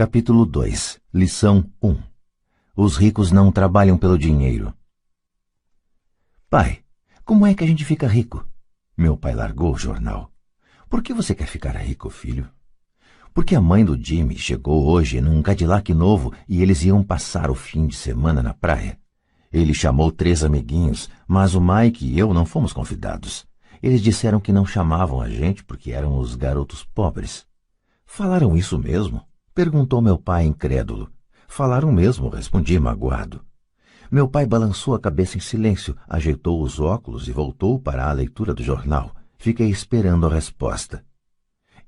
Capítulo 2. Lição 1. Os ricos não trabalham pelo dinheiro. Pai, como é que a gente fica rico? Meu pai largou o jornal. Por que você quer ficar rico, filho? Porque a mãe do Jimmy chegou hoje num Cadillac novo e eles iam passar o fim de semana na praia. Ele chamou 3 amiguinhos, mas o Mike e eu não fomos convidados. Eles disseram que não chamavam a gente porque eram os garotos pobres. Falaram isso mesmo? Perguntou meu pai incrédulo. Falaram mesmo, respondi magoado. Meu pai balançou a cabeça em silêncio, ajeitou os óculos e voltou para a leitura do jornal. Fiquei esperando a resposta.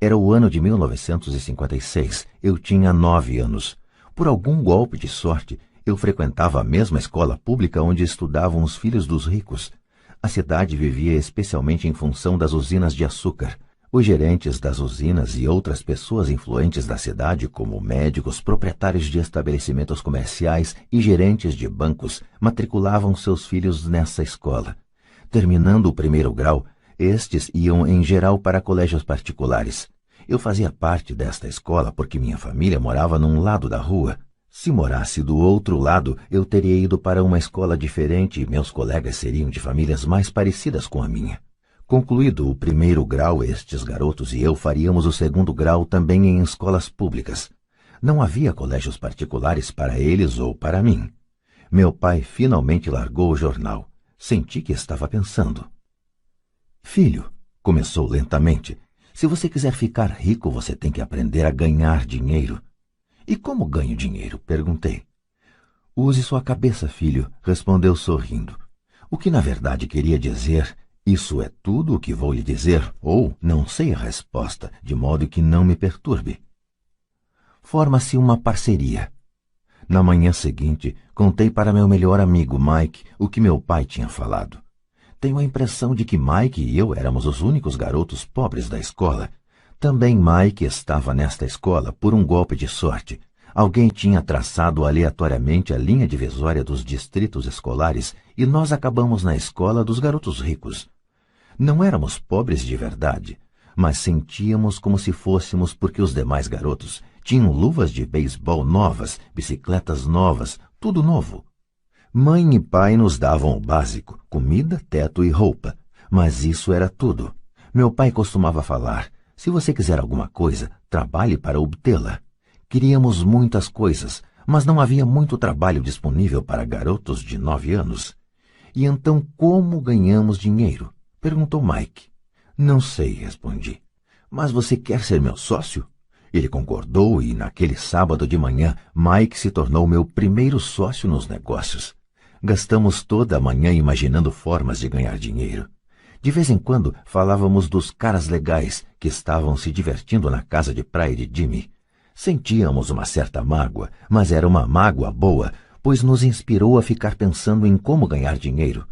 Era o ano de 1956. Eu tinha 9 anos. Por algum golpe de sorte, eu frequentava a mesma escola pública onde estudavam os filhos dos ricos. A cidade vivia especialmente em função das usinas de açúcar. Os gerentes das usinas e outras pessoas influentes da cidade, como médicos, proprietários de estabelecimentos comerciais e gerentes de bancos, matriculavam seus filhos nessa escola. Terminando o 1º grau, estes iam em geral para colégios particulares. Eu fazia parte desta escola porque minha família morava num lado da rua. Se morasse do outro lado, eu teria ido para uma escola diferente e meus colegas seriam de famílias mais parecidas com a minha. Concluído o 1º grau, estes garotos e eu faríamos o 2º grau também em escolas públicas. Não havia colégios particulares para eles ou para mim. Meu pai finalmente largou o jornal. Senti que estava pensando. Filho, começou lentamente, se você quiser ficar rico, você tem que aprender a ganhar dinheiro. E como ganho dinheiro? Perguntei. Use sua cabeça, filho, respondeu sorrindo. O que na verdade queria dizer... Isso é tudo o que vou lhe dizer, ou não sei a resposta, de modo que não me perturbe. Forma-se uma parceria. Na manhã seguinte, contei para meu melhor amigo Mike o que meu pai tinha falado. Tenho a impressão de que Mike e eu éramos os únicos garotos pobres da escola. Também Mike estava nesta escola por um golpe de sorte. Alguém tinha traçado aleatoriamente a linha divisória dos distritos escolares e nós acabamos na escola dos garotos ricos. Não éramos pobres de verdade, mas sentíamos como se fôssemos porque os demais garotos tinham luvas de beisebol novas, bicicletas novas, tudo novo. Mãe e pai nos davam o básico, comida, teto e roupa, mas isso era tudo. Meu pai costumava falar, se você quiser alguma coisa, trabalhe para obtê-la. Queríamos muitas coisas, mas não havia muito trabalho disponível para garotos de 9 anos. E então como ganhamos dinheiro? Perguntou Mike. Não sei, respondi. Mas você quer ser meu sócio? Ele concordou e naquele sábado de manhã, Mike se tornou meu primeiro sócio nos negócios. Gastamos toda a manhã imaginando formas de ganhar dinheiro. De vez em quando falávamos dos caras legais que estavam se divertindo na casa de praia de Jimmy. Sentíamos uma certa mágoa, mas era uma mágoa boa, pois nos inspirou a ficar pensando em como ganhar dinheiro.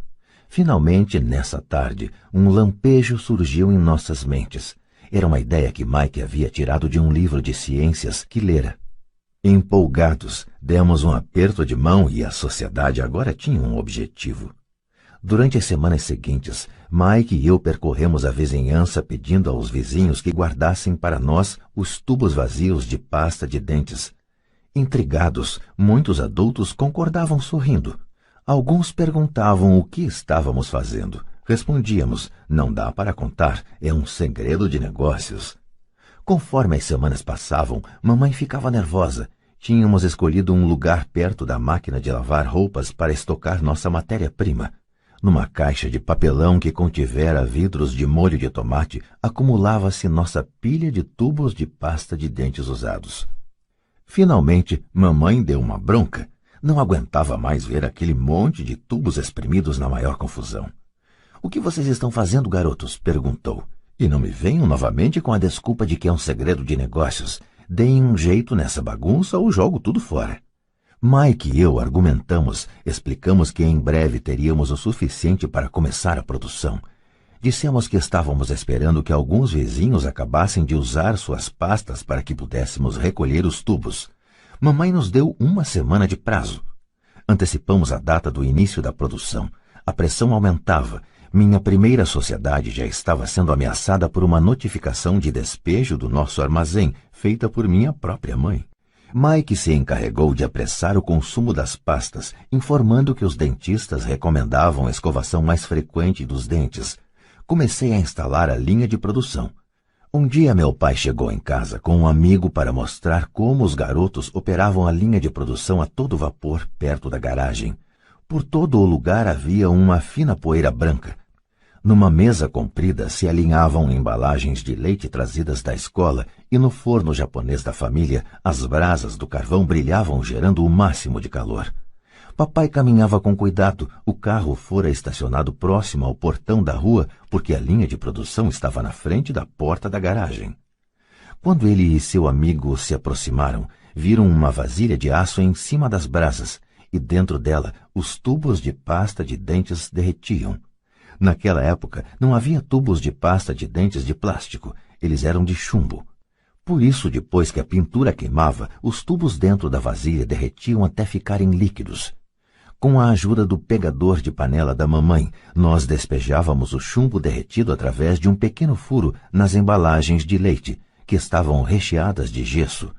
Finalmente, nessa tarde, um lampejo surgiu em nossas mentes. Era uma ideia que Mike havia tirado de um livro de ciências que lera. Empolgados, demos um aperto de mão e a sociedade agora tinha um objetivo. Durante as semanas seguintes, Mike e eu percorremos a vizinhança pedindo aos vizinhos que guardassem para nós os tubos vazios de pasta de dentes. Intrigados, muitos adultos concordavam sorrindo. Alguns perguntavam o que estávamos fazendo. Respondíamos, não dá para contar, é um segredo de negócios. Conforme as semanas passavam, mamãe ficava nervosa. Tínhamos escolhido um lugar perto da máquina de lavar roupas para estocar nossa matéria-prima. Numa caixa de papelão que contivera vidros de molho de tomate, acumulava-se nossa pilha de tubos de pasta de dentes usados. Finalmente, mamãe deu uma bronca. Não aguentava mais ver aquele monte de tubos espremidos na maior confusão. — O que vocês estão fazendo, garotos? — perguntou. E não me venham novamente com a desculpa de que é um segredo de negócios. Deem um jeito nessa bagunça ou jogo tudo fora. Mike e eu argumentamos, explicamos que em breve teríamos o suficiente para começar a produção. Dissemos que estávamos esperando que alguns vizinhos acabassem de usar suas pastas para que pudéssemos recolher os tubos. Mamãe nos deu 1 semana de prazo. Antecipamos a data do início da produção. A pressão aumentava. Minha primeira sociedade já estava sendo ameaçada por uma notificação de despejo do nosso armazém, feita por minha própria mãe. Mike se encarregou de apressar o consumo das pastas, informando que os dentistas recomendavam a escovação mais frequente dos dentes. Comecei a instalar a linha de produção. Um dia meu pai chegou em casa com um amigo para mostrar como os garotos operavam a linha de produção a todo vapor perto da garagem. Por todo o lugar havia uma fina poeira branca. Numa mesa comprida se alinhavam embalagens de leite trazidas da escola e no forno japonês da família as brasas do carvão brilhavam gerando o máximo de calor. Papai caminhava com cuidado. O carro fora estacionado próximo ao portão da rua porque a linha de produção estava na frente da porta da garagem. Quando ele e seu amigo se aproximaram, viram uma vasilha de aço em cima das brasas e dentro dela os tubos de pasta de dentes derretiam. Naquela época não havia tubos de pasta de dentes de plástico, eles eram de chumbo. Por isso, depois que a pintura queimava, os tubos dentro da vasilha derretiam até ficarem líquidos. Com a ajuda do pegador de panela da mamãe, nós despejávamos o chumbo derretido através de um pequeno furo nas embalagens de leite, que estavam recheadas de gesso.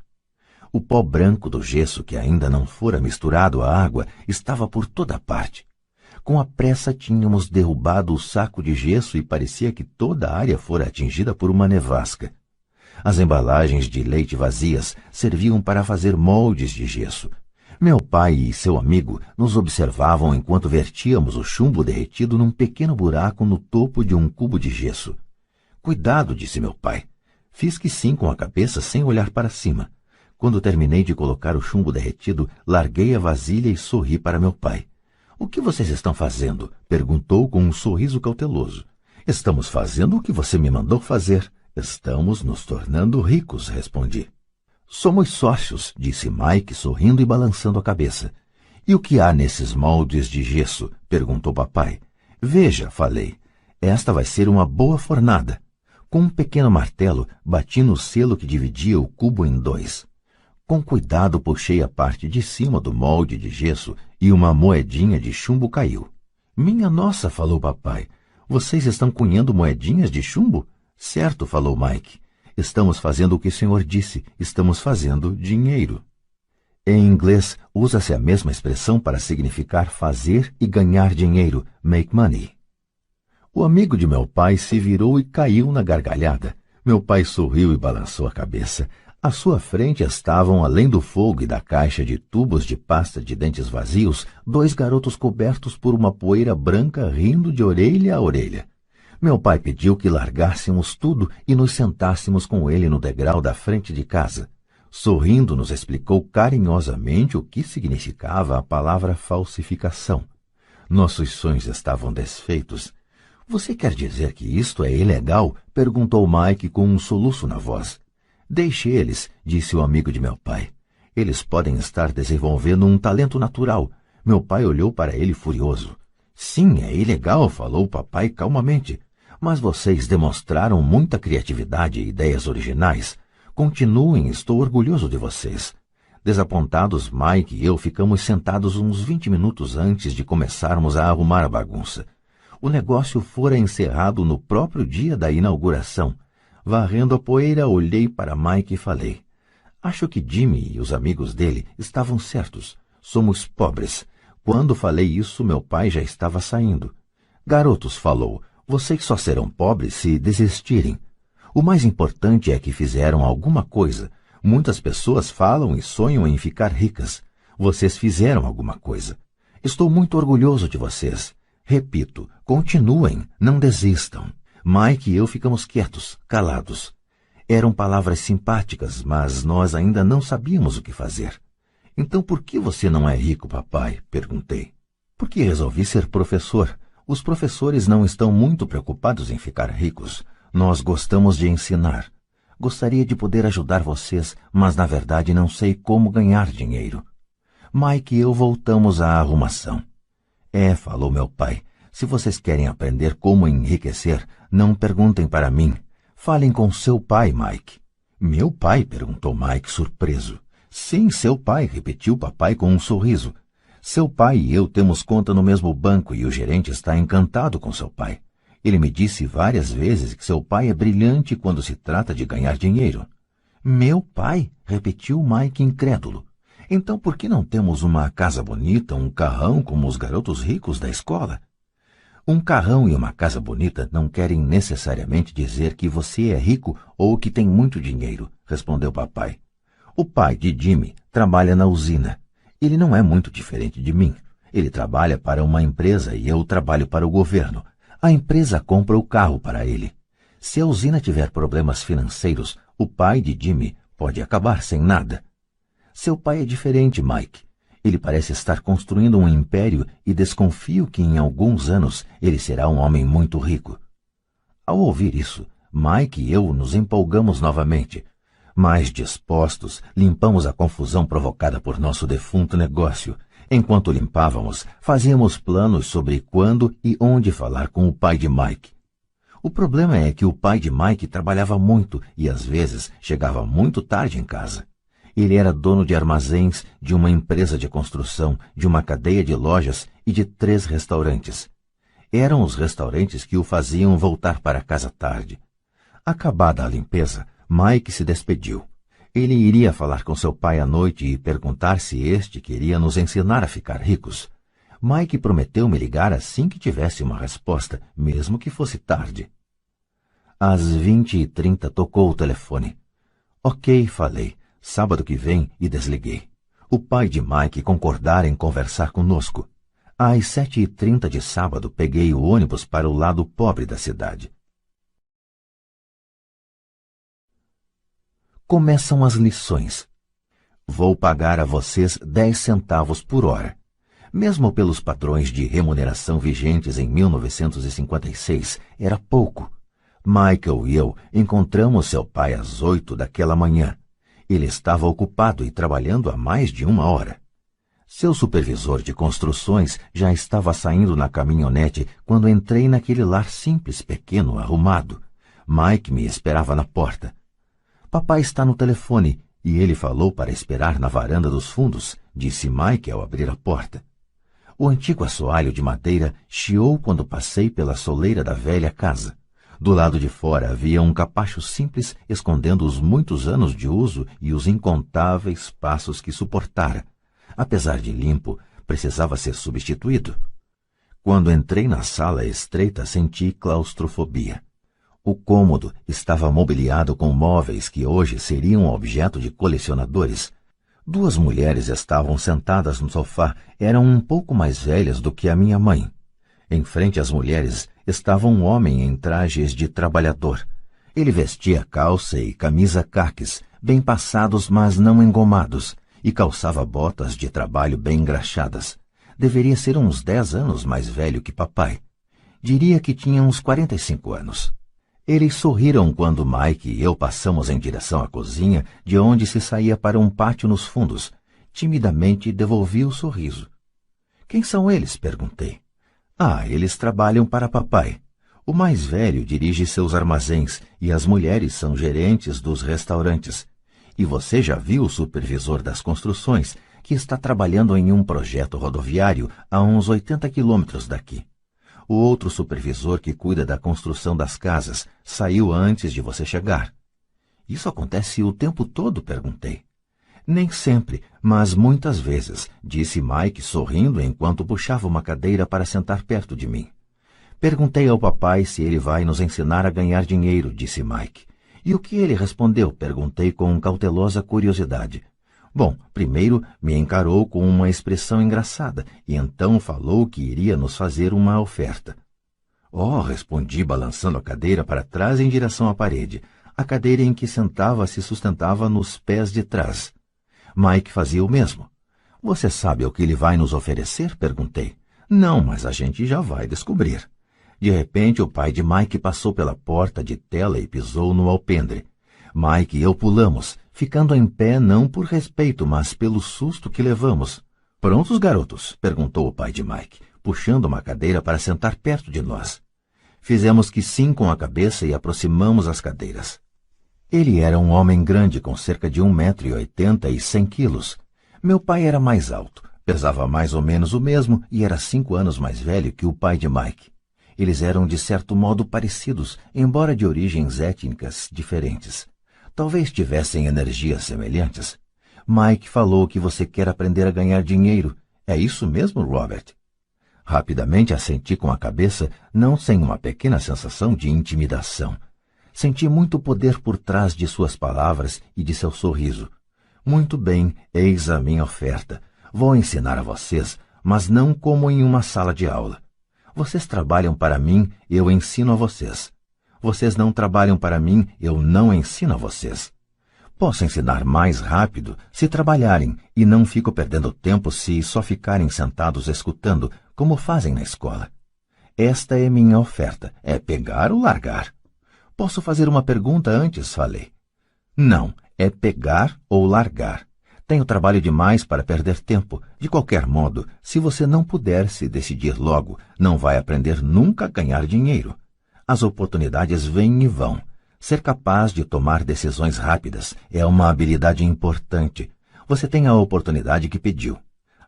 O pó branco do gesso, que ainda não fora misturado à água, estava por toda parte. Com a pressa tínhamos derrubado o saco de gesso e parecia que toda a área fora atingida por uma nevasca. As embalagens de leite vazias serviam para fazer moldes de gesso. Meu pai e seu amigo nos observavam enquanto vertíamos o chumbo derretido num pequeno buraco no topo de um cubo de gesso. Cuidado, disse meu pai. Fiz que sim com a cabeça sem olhar para cima. Quando terminei de colocar o chumbo derretido, larguei a vasilha e sorri para meu pai. O que vocês estão fazendo? Perguntou com um sorriso cauteloso. Estamos fazendo o que você me mandou fazer. Estamos nos tornando ricos, respondi. Somos sócios, disse Mike, sorrindo e balançando a cabeça. E o que há nesses moldes de gesso? Perguntou papai. Veja, falei. Esta vai ser uma boa fornada. Com um pequeno martelo, bati no selo que dividia o cubo em dois. Com cuidado puxei a parte de cima do molde de gesso e uma moedinha de chumbo caiu. Minha nossa, falou papai, vocês estão cunhando moedinhas de chumbo? Certo, falou Mike. Estamos fazendo o que o senhor disse, estamos fazendo dinheiro. Em inglês, usa-se a mesma expressão para significar fazer e ganhar dinheiro, make money. O amigo de meu pai se virou e caiu na gargalhada. Meu pai sorriu e balançou a cabeça. À sua frente estavam, além do fogo e da caixa de tubos de pasta de dentes vazios, dois garotos cobertos por uma poeira branca rindo de orelha a orelha. Meu pai pediu que largássemos tudo e nos sentássemos com ele no degrau da frente de casa. Sorrindo, nos explicou carinhosamente o que significava a palavra falsificação. Nossos sonhos estavam desfeitos. Você quer dizer que isto é ilegal? Perguntou Mike com um soluço na voz. Deixe eles, disse o amigo de meu pai. Eles podem estar desenvolvendo um talento natural. Meu pai olhou para ele furioso. Sim, é ilegal, falou o papai calmamente. Mas vocês demonstraram muita criatividade e ideias originais. Continuem, estou orgulhoso de vocês. Desapontados, Mike e eu ficamos sentados uns 20 minutos antes de começarmos a arrumar a bagunça. O negócio fora encerrado no próprio dia da inauguração. Varrendo a poeira, olhei para Mike e falei. Acho que Jimmy e os amigos dele estavam certos. Somos pobres. Quando falei isso, meu pai já estava saindo. Garotos, falou, vocês só serão pobres se desistirem. O mais importante é que fizeram alguma coisa. Muitas pessoas falam e sonham em ficar ricas. Vocês fizeram alguma coisa. Estou muito orgulhoso de vocês. Repito, continuem, não desistam. Mike e eu ficamos quietos, calados. Eram palavras simpáticas, mas nós ainda não sabíamos o que fazer. Então por que você não é rico, papai? Perguntei. Porque resolvi ser professor. Os professores não estão muito preocupados em ficar ricos. Nós gostamos de ensinar. Gostaria de poder ajudar vocês, mas na verdade não sei como ganhar dinheiro. Mike e eu voltamos à arrumação. Falou meu pai. Se vocês querem aprender como enriquecer, não perguntem para mim. Falem com seu pai, Mike. Meu pai? Perguntou Mike, surpreso. Sim, seu pai, repetiu papai com um sorriso. Seu pai e eu temos conta no mesmo banco e o gerente está encantado com seu pai. Ele me disse várias vezes que seu pai é brilhante quando se trata de ganhar dinheiro. Meu pai? repetiu Mike incrédulo. Então por que não temos uma casa bonita, um carrão como os garotos ricos da escola? Um carrão e uma casa bonita não querem necessariamente dizer que você é rico ou que tem muito dinheiro, respondeu papai. O pai de Jimmy trabalha na usina. Ele não é muito diferente de mim. Ele trabalha para uma empresa e eu trabalho para o governo. A empresa compra o carro para ele. Se a usina tiver problemas financeiros, o pai de Jimmy pode acabar sem nada. Seu pai é diferente, Mike. Ele parece estar construindo um império e desconfio que em alguns anos ele será um homem muito rico. Ao ouvir isso, Mike e eu nos empolgamos novamente. Mais dispostos, limpamos a confusão provocada por nosso defunto negócio. Enquanto limpávamos, fazíamos planos sobre quando e onde falar com o pai de Mike. O problema é que o pai de Mike trabalhava muito e às vezes chegava muito tarde em casa. Ele era dono de armazéns, de uma empresa de construção, de uma cadeia de lojas e de 3 restaurantes. Eram os restaurantes que o faziam voltar para casa tarde. Acabada a limpeza, Mike se despediu. Ele iria falar com seu pai à noite e perguntar se este queria nos ensinar a ficar ricos. Mike prometeu me ligar assim que tivesse uma resposta, mesmo que fosse tarde. Às 20h30 tocou o telefone. Ok, falei. Sábado que vem, e desliguei. O pai de Mike concordara em conversar conosco. Às 7h30 de sábado, peguei o ônibus para o lado pobre da cidade. Começam as lições. Vou pagar a vocês 10 centavos por hora. Mesmo pelos padrões de remuneração vigentes em 1956, era pouco. Michael e eu encontramos seu pai às 8 daquela manhã. Ele estava ocupado e trabalhando há mais de 1 hora. Seu supervisor de construções já estava saindo na caminhonete quando entrei naquele lar simples, pequeno, arrumado. Mike me esperava na porta. Papai está no telefone e ele falou para esperar na varanda dos fundos, disse Mike ao abrir a porta. O antigo assoalho de madeira chiou quando passei pela soleira da velha casa. Do lado de fora havia um capacho simples escondendo os muitos anos de uso e os incontáveis passos que suportara. Apesar de limpo, precisava ser substituído. Quando entrei na sala estreita, senti claustrofobia. O cômodo estava mobiliado com móveis que hoje seriam objeto de colecionadores. 2 mulheres estavam sentadas no sofá, eram um pouco mais velhas do que a minha mãe. Em frente às mulheres estava um homem em trajes de trabalhador. Ele vestia calça e camisa caques, bem passados mas não engomados, e calçava botas de trabalho bem engraxadas. Deveria ser uns 10 anos mais velho que papai. Diria que tinha uns 45 anos. Eles sorriram quando Mike e eu passamos em direção à cozinha, de onde se saía para um pátio nos fundos. Timidamente devolvi o sorriso. Quem são eles? Perguntei. Eles trabalham para papai. O mais velho dirige seus armazéns e as mulheres são gerentes dos restaurantes. E você já viu o supervisor das construções, que está trabalhando em um projeto rodoviário a uns 80 quilômetros daqui. O outro supervisor que cuida da construção das casas saiu antes de você chegar. Isso acontece o tempo todo? Perguntei. Nem sempre, mas muitas vezes, disse Mike sorrindo enquanto puxava uma cadeira para sentar perto de mim. Perguntei ao papai se ele vai nos ensinar a ganhar dinheiro, disse Mike. E o que ele respondeu? Perguntei com cautelosa curiosidade. Bom, primeiro me encarou com uma expressão engraçada e então falou que iria nos fazer uma oferta. Respondi balançando a cadeira para trás em direção à parede. A cadeira em que sentava se sustentava nos pés de trás. Mike fazia o mesmo. Você sabe o que ele vai nos oferecer? Perguntei. Não, mas a gente já vai descobrir. De repente, o pai de Mike passou pela porta de tela e pisou no alpendre. Mike e eu pulamos, ficando em pé não por respeito, mas pelo susto que levamos. Prontos, garotos? Perguntou o pai de Mike, puxando uma cadeira para sentar perto de nós. Fizemos que sim com a cabeça e aproximamos as cadeiras. Ele era um homem grande, com cerca de 1,80 m e 100 quilos. Meu pai era mais alto, pesava mais ou menos o mesmo e era 5 anos mais velho que o pai de Mike. Eles eram de certo modo parecidos, embora de origens étnicas diferentes. Talvez tivessem energias semelhantes. Mike falou que você quer aprender a ganhar dinheiro. É isso mesmo, Robert? Rapidamente assenti com a cabeça, não sem uma pequena sensação de intimidação. Senti muito poder por trás de suas palavras e de seu sorriso. Muito bem, eis a minha oferta. Vou ensinar a vocês, mas não como em uma sala de aula. Vocês trabalham para mim, eu ensino a vocês. Vocês não trabalham para mim, eu não ensino a vocês. Posso ensinar mais rápido se trabalharem e não fico perdendo tempo se só ficarem sentados escutando, como fazem na escola. Esta é minha oferta, é pegar ou largar. Posso fazer uma pergunta antes, falei. Não, é pegar ou largar. Tenho trabalho demais para perder tempo. De qualquer modo, se você não puder se decidir logo, não vai aprender nunca a ganhar dinheiro. As oportunidades vêm e vão. Ser capaz de tomar decisões rápidas é uma habilidade importante. Você tem a oportunidade que pediu.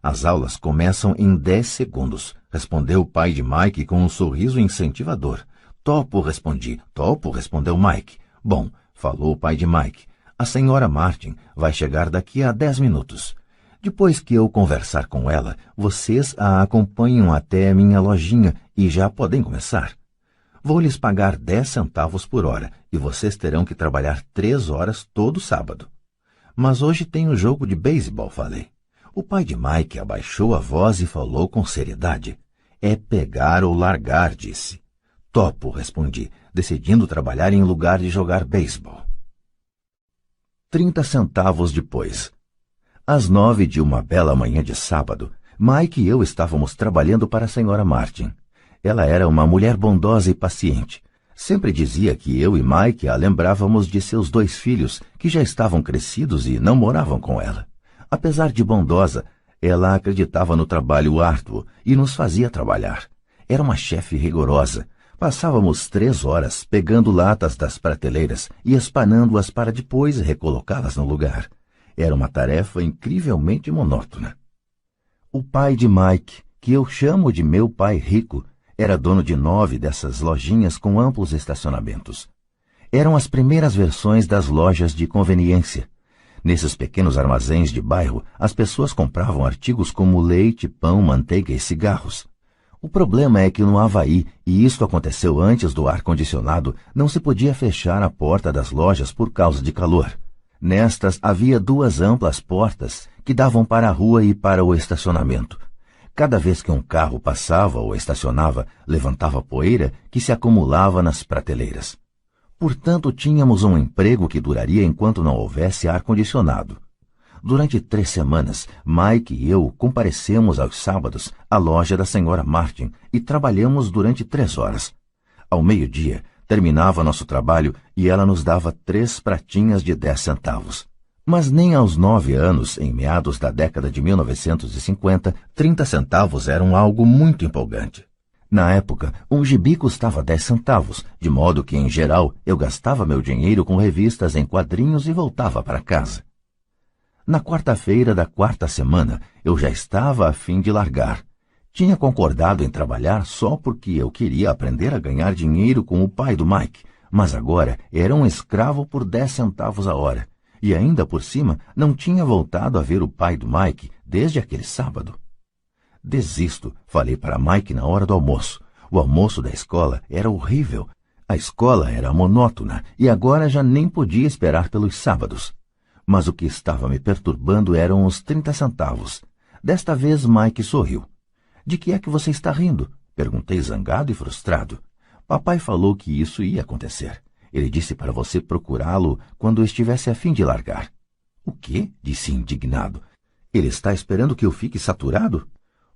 As aulas começam em 10 segundos, respondeu o pai de Mike com um sorriso incentivador. Topo, respondi. Topo, respondeu Mike. Bom, falou o pai de Mike. A senhora Martin vai chegar daqui a 10 minutos. Depois que eu conversar com ela, vocês a acompanham até minha lojinha e já podem começar. Vou lhes pagar 10 centavos por hora e vocês terão que trabalhar 3 horas todo sábado. Mas hoje tem um jogo de beisebol, falei. O pai de Mike abaixou a voz e falou com seriedade. É pegar ou largar, disse. Topo, respondi, decidindo trabalhar em lugar de jogar beisebol. 30 centavos depois. Às 9 de uma bela manhã de sábado, Mike e eu estávamos trabalhando para a senhora Martin. Ela era uma mulher bondosa e paciente. Sempre dizia que eu e Mike a lembrávamos de seus 2 filhos, que já estavam crescidos e não moravam com ela. Apesar de bondosa, ela acreditava no trabalho árduo e nos fazia trabalhar. Era uma chefe rigorosa. Passávamos 3 horas pegando latas das prateleiras e espanando-as para depois recolocá-las no lugar. Era uma tarefa incrivelmente monótona. O pai de Mike, que eu chamo de meu pai rico, era dono de 9 dessas lojinhas com amplos estacionamentos. Eram as primeiras versões das lojas de conveniência. Nesses pequenos armazéns de bairro, as pessoas compravam artigos como leite, pão, manteiga e cigarros. O problema é que no Havaí, e isto aconteceu antes do ar-condicionado, não se podia fechar a porta das lojas por causa de calor. Nestas havia 2 amplas portas que davam para a rua e para o estacionamento. Cada vez que um carro passava ou estacionava, levantava poeira que se acumulava nas prateleiras. Portanto, tínhamos um emprego que duraria enquanto não houvesse ar-condicionado. Durante 3 semanas, Mike e eu comparecemos aos sábados à loja da senhora Martin e trabalhamos durante 3 horas. Ao meio-dia, terminava nosso trabalho e ela nos dava 3 pratinhas de 10 centavos. Mas nem aos 9 anos, em meados da década de 1950, 30 centavos eram algo muito empolgante. Na época, um gibi custava 10 centavos, de modo que, em geral, eu gastava meu dinheiro com revistas em quadrinhos e voltava para casa. Na quarta-feira da 4ª semana, eu já estava a fim de largar. Tinha concordado em trabalhar só porque eu queria aprender a ganhar dinheiro com o pai do Mike, mas agora era um escravo por 10 centavos a hora. E ainda por cima, não tinha voltado a ver o pai do Mike desde aquele sábado. Desisto, falei para Mike na hora do almoço. O almoço da escola era horrível. A escola era monótona e agora já nem podia esperar pelos sábados. Mas o que estava me perturbando eram os 30 centavos. Desta vez Mike sorriu. De que é que você está rindo? Perguntei zangado e frustrado. Papai falou que isso ia acontecer. Ele disse para você procurá-lo quando estivesse a fim de largar. O quê? Disse indignado. Ele está esperando que eu fique saturado?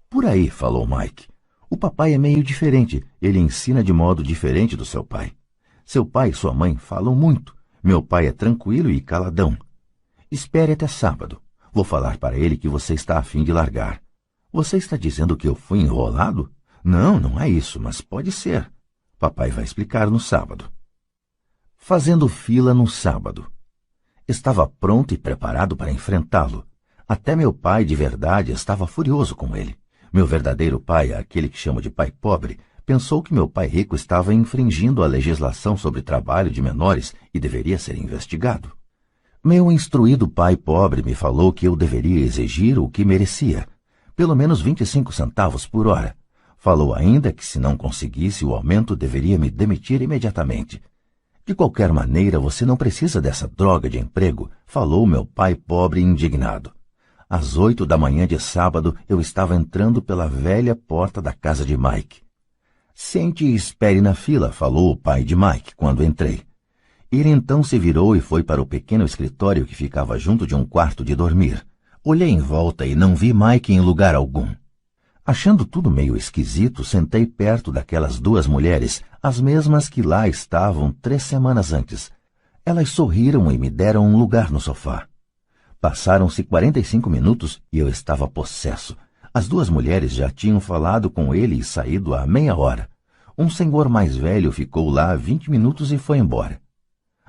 Por aí, falou Mike. O papai é meio diferente. Ele ensina de modo diferente do seu pai. Seu pai e sua mãe falam muito. Meu pai é tranquilo e caladão. Espere até sábado. Vou falar para ele que você está a fim de largar. Você está dizendo que eu fui enrolado? Não, não é isso, mas pode ser. Papai vai explicar no sábado. Fazendo fila no sábado. Estava pronto e preparado para enfrentá-lo. Até meu pai de verdade estava furioso com ele. Meu verdadeiro pai, aquele que chamo de pai pobre, pensou que meu pai rico estava infringindo a legislação sobre trabalho de menores e deveria ser investigado. Meu instruído pai pobre me falou que eu deveria exigir o que merecia, pelo menos 25 centavos por hora. Falou ainda que se não conseguisse o aumento deveria me demitir imediatamente. De qualquer maneira, você não precisa dessa droga de emprego, falou meu pai pobre indignado. Às 8 da manhã de sábado, eu estava entrando pela velha porta da casa de Mike. Sente e espere na fila, falou o pai de Mike quando entrei. Ele então se virou e foi para o pequeno escritório que ficava junto de um quarto de dormir. Olhei em volta e não vi Mike em lugar algum. Achando tudo meio esquisito, sentei perto daquelas duas mulheres, as mesmas que lá estavam 3 semanas antes. Elas sorriram e me deram um lugar no sofá. Passaram-se 45 minutos e eu estava possesso. As duas mulheres já tinham falado com ele e saído há meia hora. Um senhor mais velho ficou lá 20 minutos e foi embora.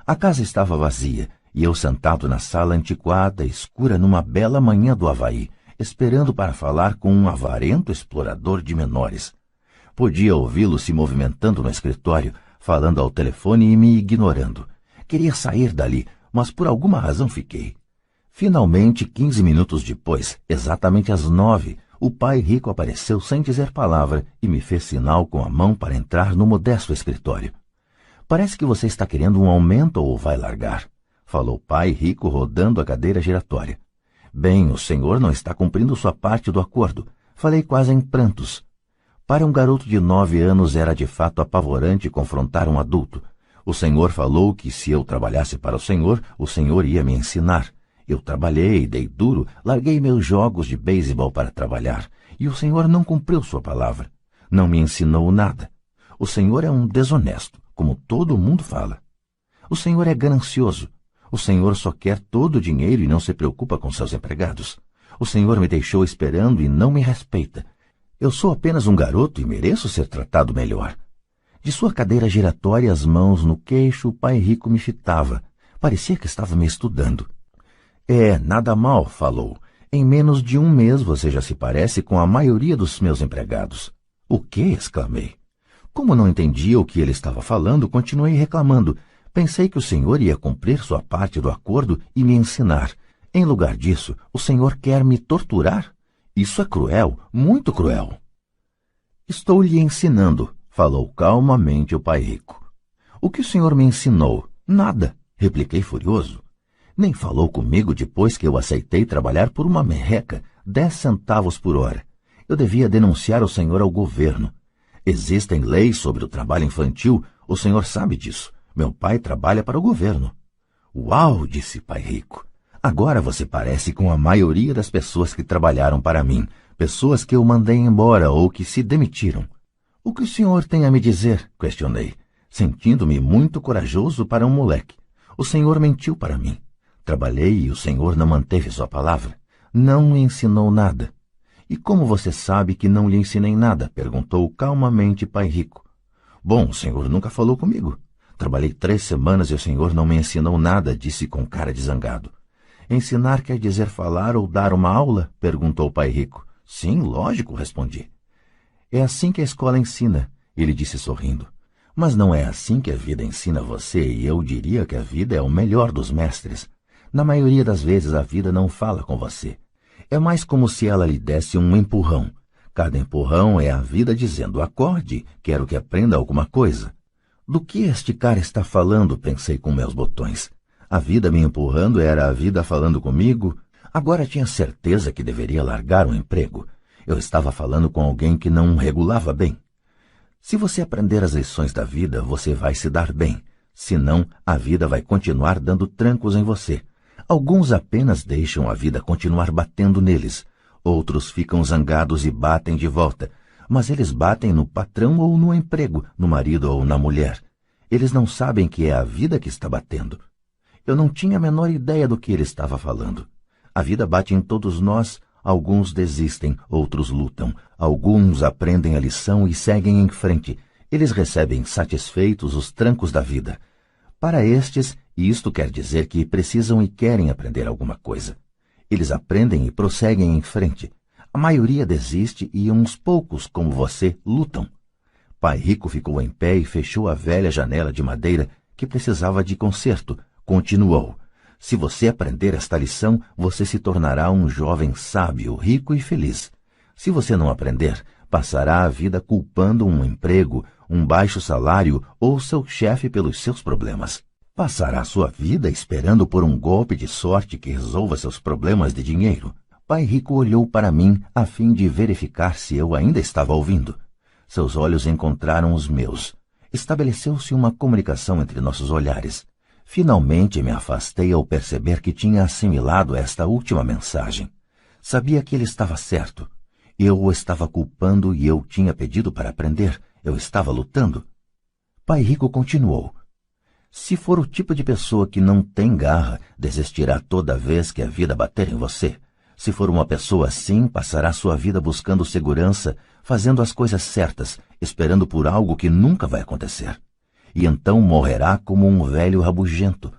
A casa estava vazia e eu sentado na sala antiquada, escura numa bela manhã do Havaí, esperando para falar com um avarento explorador de menores. Podia ouvi-lo se movimentando no escritório, falando ao telefone e me ignorando. Queria sair dali, mas por alguma razão fiquei. Finalmente, 15 minutos depois, exatamente às 9, o pai rico apareceu sem dizer palavra e me fez sinal com a mão para entrar no modesto escritório. Parece que você está querendo um aumento ou vai largar, falou o pai rico rodando a cadeira giratória. Bem, o senhor não está cumprindo sua parte do acordo. Falei quase em prantos. Para um garoto de 9 anos era de fato apavorante confrontar um adulto. O senhor falou que se eu trabalhasse para o senhor ia me ensinar. Eu trabalhei, dei duro, larguei meus jogos de beisebol para trabalhar. E o senhor não cumpriu sua palavra. Não me ensinou nada. O senhor é um desonesto, como todo mundo fala. O senhor é ganancioso. O senhor só quer todo o dinheiro e não se preocupa com seus empregados. O senhor me deixou esperando e não me respeita. Eu sou apenas um garoto e mereço ser tratado melhor. De sua cadeira giratória, as mãos no queixo, o pai rico me fitava. Parecia que estava me estudando. Nada mal, falou. Em menos de 1 mês você já se parece com a maioria dos meus empregados. O quê? Exclamei. Como não entendia o que ele estava falando, continuei reclamando. Pensei que o senhor ia cumprir sua parte do acordo e me ensinar. Em lugar disso, o senhor quer me torturar? Isso é cruel, muito cruel. Estou lhe ensinando, falou calmamente o pai rico. O que o senhor me ensinou? Nada, repliquei furioso. Nem falou comigo depois que eu aceitei trabalhar por uma merreca, 10 centavos por hora. Eu devia denunciar o senhor ao governo. Existem leis sobre o trabalho infantil, o senhor sabe disso. Meu pai trabalha para o governo. Uau, disse pai rico. Agora você parece com a maioria das pessoas que trabalharam para mim, pessoas que eu mandei embora ou que se demitiram. O que o senhor tem a me dizer? Questionei, sentindo-me muito corajoso para um moleque. O senhor mentiu para mim. Trabalhei e o senhor não manteve sua palavra. Não me ensinou nada. E como você sabe que não lhe ensinei nada? Perguntou calmamente pai rico. Bom, o senhor nunca falou comigo. Trabalhei 3 semanas e o senhor não me ensinou nada, disse com cara de zangado. Ensinar quer dizer falar ou dar uma aula? Perguntou o pai rico. Sim, lógico, respondi. É assim que a escola ensina, ele disse sorrindo. Mas não é assim que a vida ensina você, e eu diria que a vida é o melhor dos mestres. Na maioria das vezes a vida não fala com você. É mais como se ela lhe desse um empurrão. Cada empurrão é a vida dizendo, acorde, quero que aprenda alguma coisa. Do que este cara está falando? Pensei com meus botões. A vida me empurrando era a vida falando comigo? Agora tinha certeza que deveria largar o emprego. Eu estava falando com alguém que não regulava bem. Se você aprender as lições da vida, você vai se dar bem. Senão, a vida vai continuar dando trancos em você. Alguns apenas deixam a vida continuar batendo neles. Outros ficam zangados e batem de volta. Mas eles batem no patrão ou no emprego, no marido ou na mulher. Eles não sabem que é a vida que está batendo. Eu não tinha a menor ideia do que ele estava falando. A vida bate em todos nós. Alguns desistem, outros lutam. Alguns aprendem a lição e seguem em frente. Eles recebem satisfeitos os trancos da vida. Para estes, isto quer dizer que precisam e querem aprender alguma coisa. Eles aprendem e prosseguem em frente. A maioria desiste e uns poucos, como você, lutam. Pai Rico ficou em pé e fechou a velha janela de madeira que precisava de conserto. Continuou. Se você aprender esta lição, você se tornará um jovem sábio, rico e feliz. Se você não aprender, passará a vida culpando um emprego, um baixo salário ou seu chefe pelos seus problemas. Passará sua vida esperando por um golpe de sorte que resolva seus problemas de dinheiro. Pai Rico olhou para mim a fim de verificar se eu ainda estava ouvindo. Seus olhos encontraram os meus. Estabeleceu-se uma comunicação entre nossos olhares. Finalmente me afastei ao perceber que tinha assimilado esta última mensagem. Sabia que ele estava certo. Eu o estava culpando e eu tinha pedido para aprender. Eu estava lutando. Pai Rico continuou. Se for o tipo de pessoa que não tem garra, desistirá toda vez que a vida bater em você. Se for uma pessoa assim, passará sua vida buscando segurança, fazendo as coisas certas, esperando por algo que nunca vai acontecer. E então morrerá como um velho rabugento.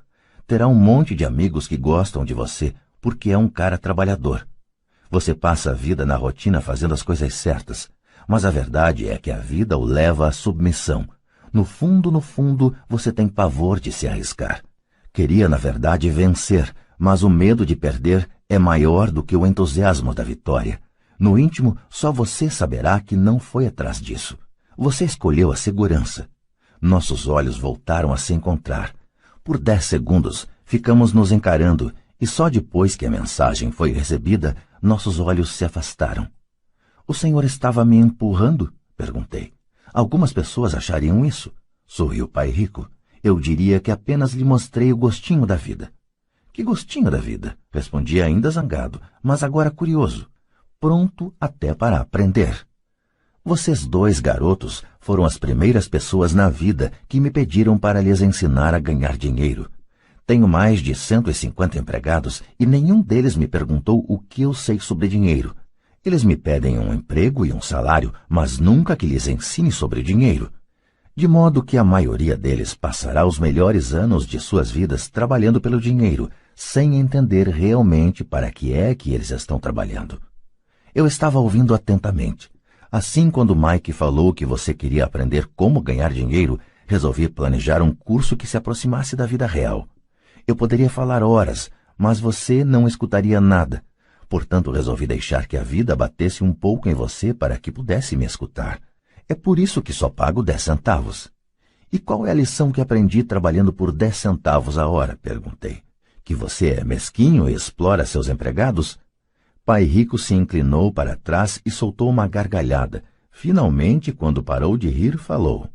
Terá um monte de amigos que gostam de você, porque é um cara trabalhador. Você passa a vida na rotina fazendo as coisas certas, mas a verdade é que a vida o leva à submissão. No fundo, você tem pavor de se arriscar. Queria, na verdade, vencer, mas o medo de perder é maior do que o entusiasmo da vitória. No íntimo, só você saberá que não foi atrás disso. Você escolheu a segurança. Nossos olhos voltaram a se encontrar. Por 10 segundos, ficamos nos encarando, e só depois que a mensagem foi recebida, nossos olhos se afastaram. O senhor estava me empurrando? Perguntei. Algumas pessoas achariam isso. Sorriu Pai Rico. Eu diria que apenas lhe mostrei o gostinho da vida. Que gostinho da vida? Respondi ainda zangado, mas agora curioso. Pronto até para aprender. Vocês dois garotos foram as primeiras pessoas na vida que me pediram para lhes ensinar a ganhar dinheiro. Tenho mais de 150 empregados e nenhum deles me perguntou o que eu sei sobre dinheiro. Eles me pedem um emprego e um salário, mas nunca que lhes ensine sobre dinheiro. De modo que a maioria deles passará os melhores anos de suas vidas trabalhando pelo dinheiro, sem entender realmente para que é que eles estão trabalhando. Eu estava ouvindo atentamente. Assim, quando Mike falou que você queria aprender como ganhar dinheiro, resolvi planejar um curso que se aproximasse da vida real. Eu poderia falar horas, mas você não escutaria nada. Portanto, resolvi deixar que a vida batesse um pouco em você para que pudesse me escutar. É por isso que só pago 10 centavos. E qual é a lição que aprendi trabalhando por 10 centavos a hora? Perguntei. Que você é mesquinho e explora seus empregados? Pai Rico se inclinou para trás e soltou uma gargalhada. Finalmente, quando parou de rir, falou.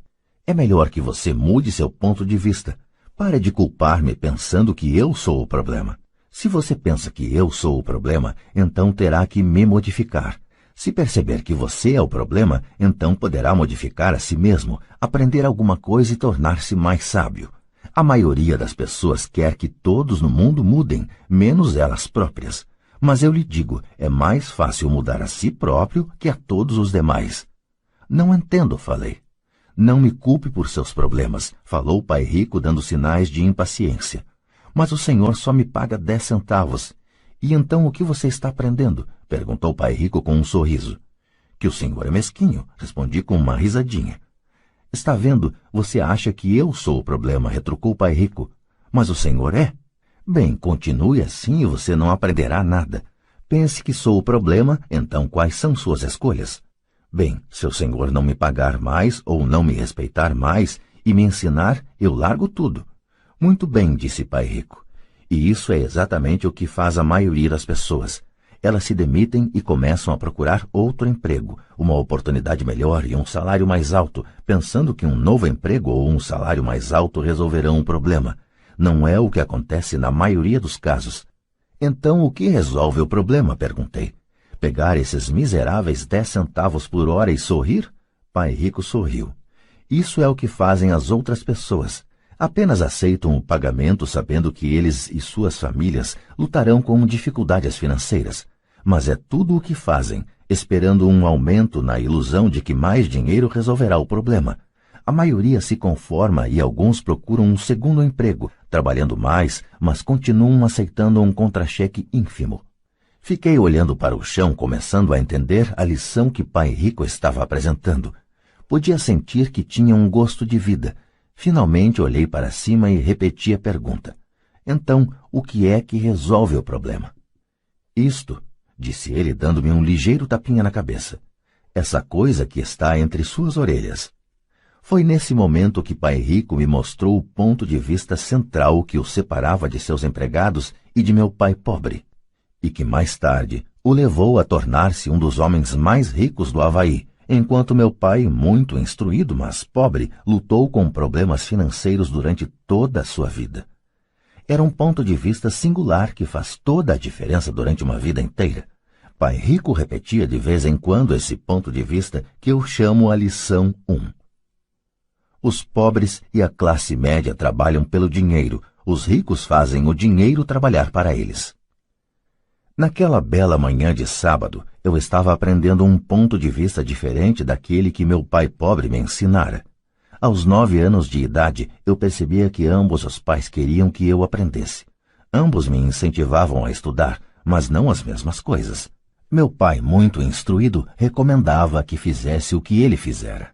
É melhor que você mude seu ponto de vista. Pare de culpar-me pensando que eu sou o problema. Se você pensa que eu sou o problema, então terá que me modificar. Se perceber que você é o problema, então poderá modificar a si mesmo, aprender alguma coisa e tornar-se mais sábio. A maioria das pessoas quer que todos no mundo mudem, menos elas próprias. Mas eu lhe digo, é mais fácil mudar a si próprio que a todos os demais. Não entendo, falei. Não me culpe por seus problemas, falou Pai Rico dando sinais de impaciência. Mas o senhor só me paga 10 centavos. E então o que você está aprendendo? Perguntou Pai Rico com um sorriso. Que o senhor é mesquinho, respondi com uma risadinha. Está vendo, você acha que eu sou o problema, retrucou Pai Rico. Mas o senhor é? Bem, continue assim e você não aprenderá nada. Pense que sou o problema, então quais são suas escolhas? Bem, se o senhor não me pagar mais ou não me respeitar mais e me ensinar, eu largo tudo. Muito bem, disse Pai Rico. E isso é exatamente o que faz a maioria das pessoas. Elas se demitem e começam a procurar outro emprego, uma oportunidade melhor e um salário mais alto, pensando que um novo emprego ou um salário mais alto resolverão o problema. Não é o que acontece na maioria dos casos. Então, o que resolve o problema? Perguntei. Pegar esses miseráveis 10 centavos por hora e sorrir? Pai Rico sorriu. Isso é o que fazem as outras pessoas. Apenas aceitam o pagamento sabendo que eles e suas famílias lutarão com dificuldades financeiras. Mas é tudo o que fazem, esperando um aumento na ilusão de que mais dinheiro resolverá o problema. A maioria se conforma e alguns procuram um segundo emprego, trabalhando mais, mas continuam aceitando um contra-cheque ínfimo. Fiquei olhando para o chão, começando a entender a lição que Pai Rico estava apresentando. Podia sentir que tinha um gosto de vida. Finalmente olhei para cima e repeti a pergunta. Então, o que é que resolve o problema? Isto, disse ele, dando-me um ligeiro tapinha na cabeça. Essa coisa que está entre suas orelhas. Foi nesse momento que Pai Rico me mostrou o ponto de vista central que o separava de seus empregados e de meu pai pobre, e que mais tarde o levou a tornar-se um dos homens mais ricos do Havaí, enquanto meu pai, muito instruído, mas pobre, lutou com problemas financeiros durante toda a sua vida. Era um ponto de vista singular que faz toda a diferença durante uma vida inteira. Pai Rico repetia de vez em quando esse ponto de vista que eu chamo a lição 1. Os pobres e a classe média trabalham pelo dinheiro, os ricos fazem o dinheiro trabalhar para eles. Naquela bela manhã de sábado, eu estava aprendendo um ponto de vista diferente daquele que meu pai pobre me ensinara. Aos 9 anos de idade, eu percebia que ambos os pais queriam que eu aprendesse. Ambos me incentivavam a estudar, mas não as mesmas coisas. Meu pai, muito instruído, recomendava que fizesse o que ele fizera.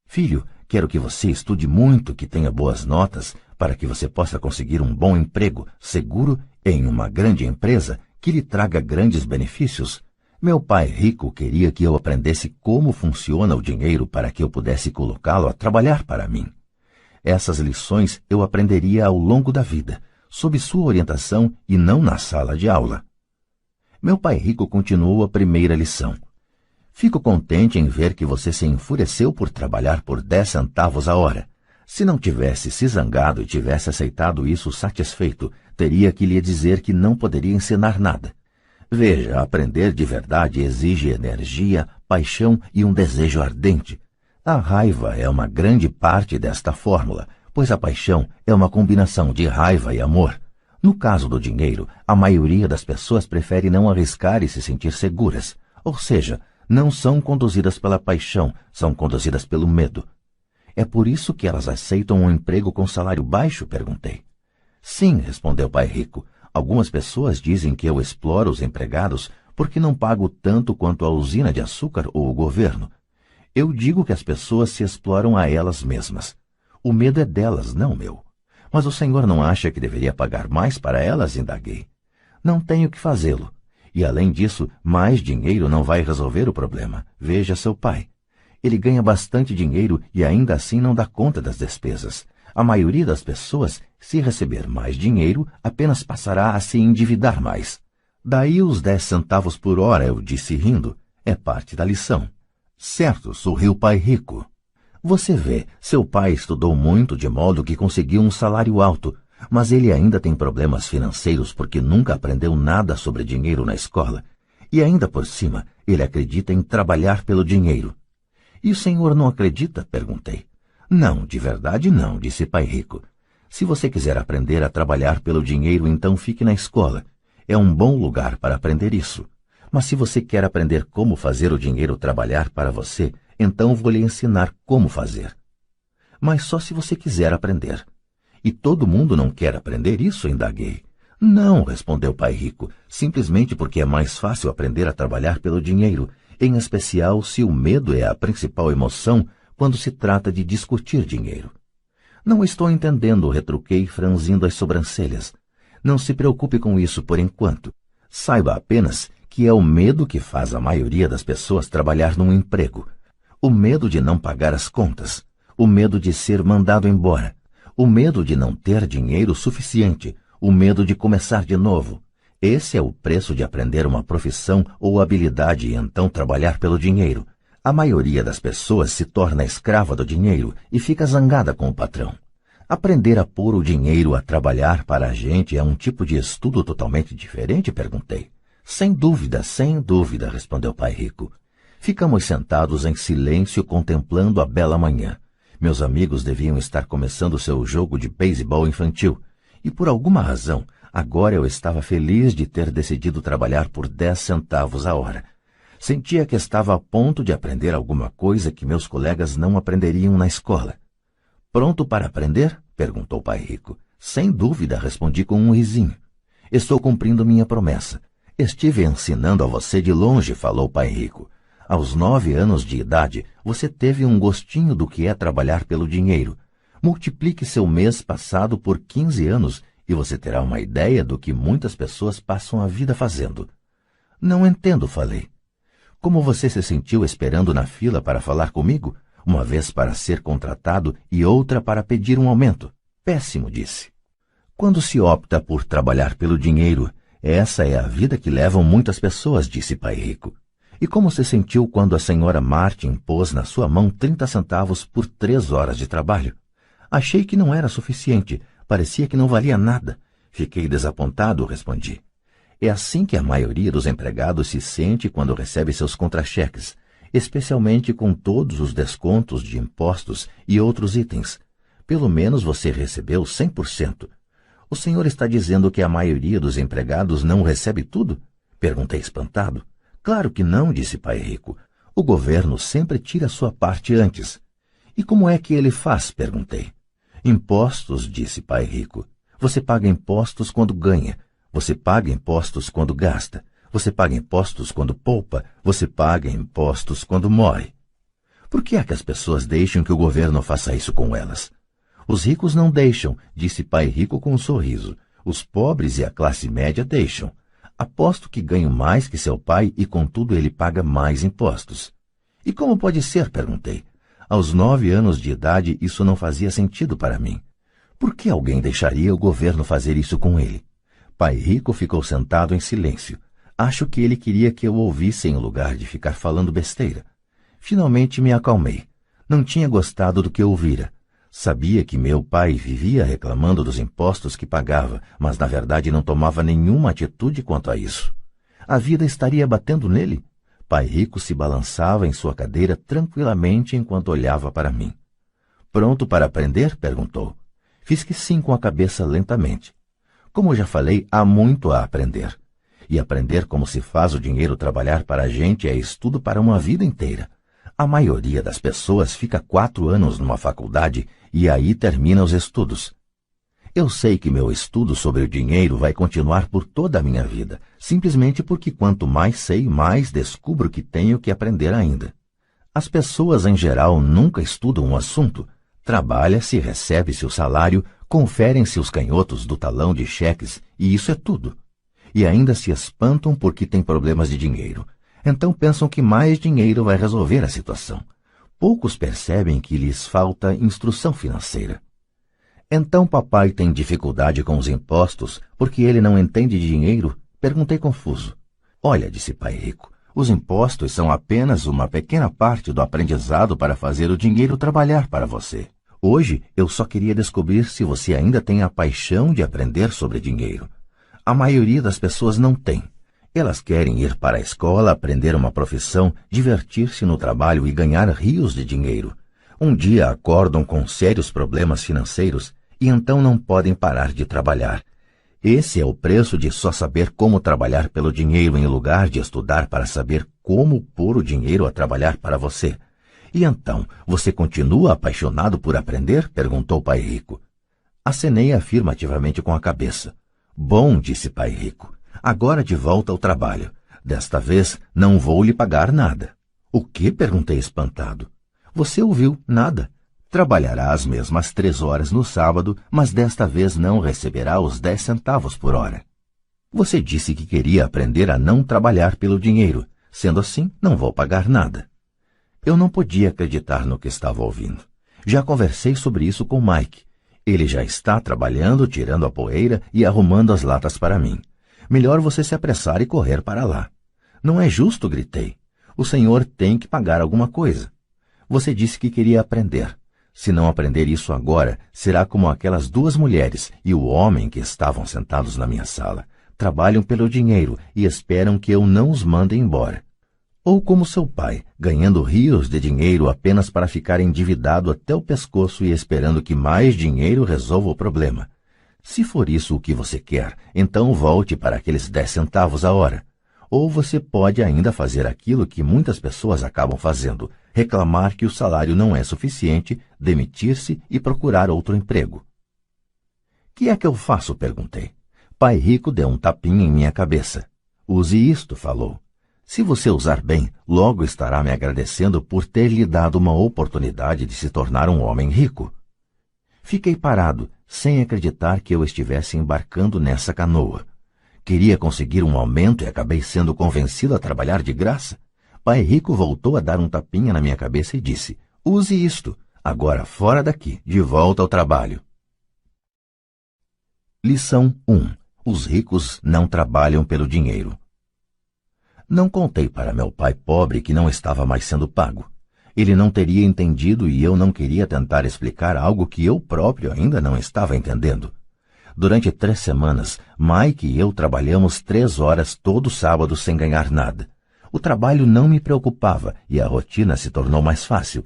Filho, quero que você estude muito, que tenha boas notas, para que você possa conseguir um bom emprego, seguro, em uma grande empresa, que lhe traga grandes benefícios. Meu pai rico queria que eu aprendesse como funciona o dinheiro para que eu pudesse colocá-lo a trabalhar para mim. Essas lições eu aprenderia ao longo da vida, sob sua orientação e não na sala de aula. Meu pai rico continuou a primeira lição. Fico contente em ver que você se enfureceu por trabalhar por 10 centavos a hora. Se não tivesse se zangado e tivesse aceitado isso satisfeito, teria que lhe dizer que não poderia ensinar nada. Veja, aprender de verdade exige energia, paixão e um desejo ardente. A raiva é uma grande parte desta fórmula, pois a paixão é uma combinação de raiva e amor. No caso do dinheiro, a maioria das pessoas prefere não arriscar e se sentir seguras, ou seja, não são conduzidas pela paixão, são conduzidas pelo medo. É por isso que elas aceitam um emprego com salário baixo? Perguntei. Sim, respondeu Pai Rico. Algumas pessoas dizem que eu exploro os empregados porque não pago tanto quanto a usina de açúcar ou o governo. Eu digo que as pessoas se exploram a elas mesmas. O medo é delas, não meu. Mas o senhor não acha que deveria pagar mais para elas? Indaguei. Não tenho que fazê-lo. E, além disso, mais dinheiro não vai resolver o problema. Veja seu pai. Ele ganha bastante dinheiro e ainda assim não dá conta das despesas. A maioria das pessoas, se receber mais dinheiro, apenas passará a se endividar mais. Daí os 10 centavos por hora, eu disse rindo. É parte da lição. Certo, sorriu Pai Rico. Você vê, seu pai estudou muito de modo que conseguiu um salário alto, mas ele ainda tem problemas financeiros porque nunca aprendeu nada sobre dinheiro na escola. E ainda por cima, ele acredita em trabalhar pelo dinheiro. E o senhor não acredita? Perguntei. Não, de verdade não, disse Pai Rico. Se você quiser aprender a trabalhar pelo dinheiro, então fique na escola. É um bom lugar para aprender isso. Mas se você quer aprender como fazer o dinheiro trabalhar para você, então vou lhe ensinar como fazer. Mas só se você quiser aprender. E todo mundo não quer aprender isso? Indaguei. Não, respondeu Pai Rico, simplesmente porque é mais fácil aprender a trabalhar pelo dinheiro, em especial se o medo é a principal emoção quando se trata de discutir dinheiro. Não estou entendendo, retruquei, franzindo as sobrancelhas. Não se preocupe com isso por enquanto. Saiba apenas que é o medo que faz a maioria das pessoas trabalhar num emprego. O medo de não pagar as contas, o medo de ser mandado embora, o medo de não ter dinheiro suficiente, o medo de começar de novo. Esse é o preço de aprender uma profissão ou habilidade e então trabalhar pelo dinheiro. A maioria das pessoas se torna escrava do dinheiro e fica zangada com o patrão. Aprender a pôr o dinheiro a trabalhar para a gente é um tipo de estudo totalmente diferente? Perguntei. Sem dúvida, respondeu Pai Rico. Ficamos sentados em silêncio contemplando a bela manhã. Meus amigos deviam estar começando seu jogo de beisebol infantil. E por alguma razão, agora eu estava feliz de ter decidido trabalhar por 10 centavos a hora. Sentia que estava a ponto de aprender alguma coisa que meus colegas não aprenderiam na escola. Pronto para aprender? Perguntou Pai Rico. Sem dúvida, respondi com um risinho. Estou cumprindo minha promessa. Estive ensinando a você de longe, falou Pai Rico. Aos 9 anos de idade, você teve um gostinho do que é trabalhar pelo dinheiro. Multiplique seu mês passado por 15 anos e você terá uma ideia do que muitas pessoas passam a vida fazendo. Não entendo, falei. Como você se sentiu esperando na fila para falar comigo? Uma vez para ser contratado e outra para pedir um aumento. Péssimo, disse. Quando se opta por trabalhar pelo dinheiro, essa é a vida que levam muitas pessoas, disse Pai Rico. E como se sentiu quando a senhora Martin pôs na sua mão 30 centavos por 3 horas de trabalho? Achei que não era suficiente, parecia que não valia nada. Fiquei desapontado, respondi. É assim que a maioria dos empregados se sente quando recebe seus contra-cheques, especialmente com todos os descontos de impostos e outros itens. Pelo menos você recebeu 100%. O senhor está dizendo que a maioria dos empregados não recebe tudo? Perguntei espantado. Claro que não, disse Pai Rico. O governo sempre tira sua parte antes. E como é que ele faz? Perguntei. Impostos, disse Pai Rico. Você paga impostos quando ganha. Você paga impostos quando gasta. Você paga impostos quando poupa. Você paga impostos quando morre. Por que é que as pessoas deixam que o governo faça isso com elas? Os ricos não deixam, disse Pai Rico com um sorriso. Os pobres e a classe média deixam. Aposto que ganho mais que seu pai e, contudo, ele paga mais impostos. E como pode ser? Perguntei. Aos 9 anos de idade, isso não fazia sentido para mim. Por que alguém deixaria o governo fazer isso com ele? Pai Rico ficou sentado em silêncio. Acho que ele queria que eu ouvisse em lugar de ficar falando besteira. Finalmente me acalmei. Não tinha gostado do que ouvira. Sabia que meu pai vivia reclamando dos impostos que pagava, mas na verdade não tomava nenhuma atitude quanto a isso. A vida estaria batendo nele? Pai Rico se balançava em sua cadeira tranquilamente enquanto olhava para mim. Pronto para aprender? Perguntou. Fiz que sim com a cabeça lentamente. Como já falei, há muito a aprender. E aprender como se faz o dinheiro trabalhar para a gente é estudo para uma vida inteira. A maioria das pessoas fica 4 anos numa faculdade e aí termina os estudos. Eu sei que meu estudo sobre o dinheiro vai continuar por toda a minha vida, simplesmente porque quanto mais sei, mais descubro que tenho que aprender ainda. As pessoas em geral nunca estudam um assunto. Trabalha-se, recebe-se o salário, conferem-se os canhotos do talão de cheques e isso é tudo. E ainda se espantam porque têm problemas de dinheiro. Então pensam que mais dinheiro vai resolver a situação. Poucos percebem que lhes falta instrução financeira. Então papai tem dificuldade com os impostos porque ele não entende de dinheiro? Perguntei confuso. Olha, disse Pai Rico, os impostos são apenas uma pequena parte do aprendizado para fazer o dinheiro trabalhar para você. Hoje eu só queria descobrir se você ainda tem a paixão de aprender sobre dinheiro. A maioria das pessoas não tem. Elas querem ir para a escola, aprender uma profissão, divertir-se no trabalho e ganhar rios de dinheiro. Um dia acordam com sérios problemas financeiros e então não podem parar de trabalhar. Esse é o preço de só saber como trabalhar pelo dinheiro em lugar de estudar para saber como pôr o dinheiro a trabalhar para você. E então, você continua apaixonado por aprender? Perguntou Pai Rico. Acenei afirmativamente com a cabeça. Bom, disse Pai Rico. Agora de volta ao trabalho. Desta vez não vou lhe pagar nada. O que? Perguntei espantado. Você ouviu, nada. Trabalhará as mesmas 3 horas no sábado, mas desta vez não receberá os 10 centavos por hora. Você disse que queria aprender a não trabalhar pelo dinheiro. Sendo assim, não vou pagar nada. Eu não podia acreditar no que estava ouvindo. Já conversei sobre isso com Mike. Ele já está trabalhando, tirando a poeira e arrumando as latas para mim. Melhor você se apressar e correr para lá. Não é justo, gritei. O senhor tem que pagar alguma coisa. Você disse que queria aprender. Se não aprender isso agora, será como aquelas 2 mulheres e o homem que estavam sentados na minha sala. Trabalham pelo dinheiro e esperam que eu não os mande embora. Ou como seu pai, ganhando rios de dinheiro apenas para ficar endividado até o pescoço e esperando que mais dinheiro resolva o problema. Se for isso o que você quer, então volte para aqueles 10 centavos a hora. Ou você pode ainda fazer aquilo que muitas pessoas acabam fazendo, reclamar que o salário não é suficiente, demitir-se e procurar outro emprego. Que é que eu faço? Perguntei. Pai Rico deu um tapinha em minha cabeça. Use isto, falou. Se você usar bem, logo estará me agradecendo por ter lhe dado uma oportunidade de se tornar um homem rico. Fiquei parado, sem acreditar que eu estivesse embarcando nessa canoa. Queria conseguir um aumento e acabei sendo convencido a trabalhar de graça. Pai Rico voltou a dar um tapinha na minha cabeça e disse: use isto, agora fora daqui, de volta ao trabalho. Lição 1. Os ricos não trabalham pelo dinheiro. Não contei para meu pai pobre que não estava mais sendo pago. Ele não teria entendido e eu não queria tentar explicar algo que eu próprio ainda não estava entendendo. Durante 3 semanas, Mike e eu trabalhamos 3 horas todo sábado sem ganhar nada. O trabalho não me preocupava e a rotina se tornou mais fácil.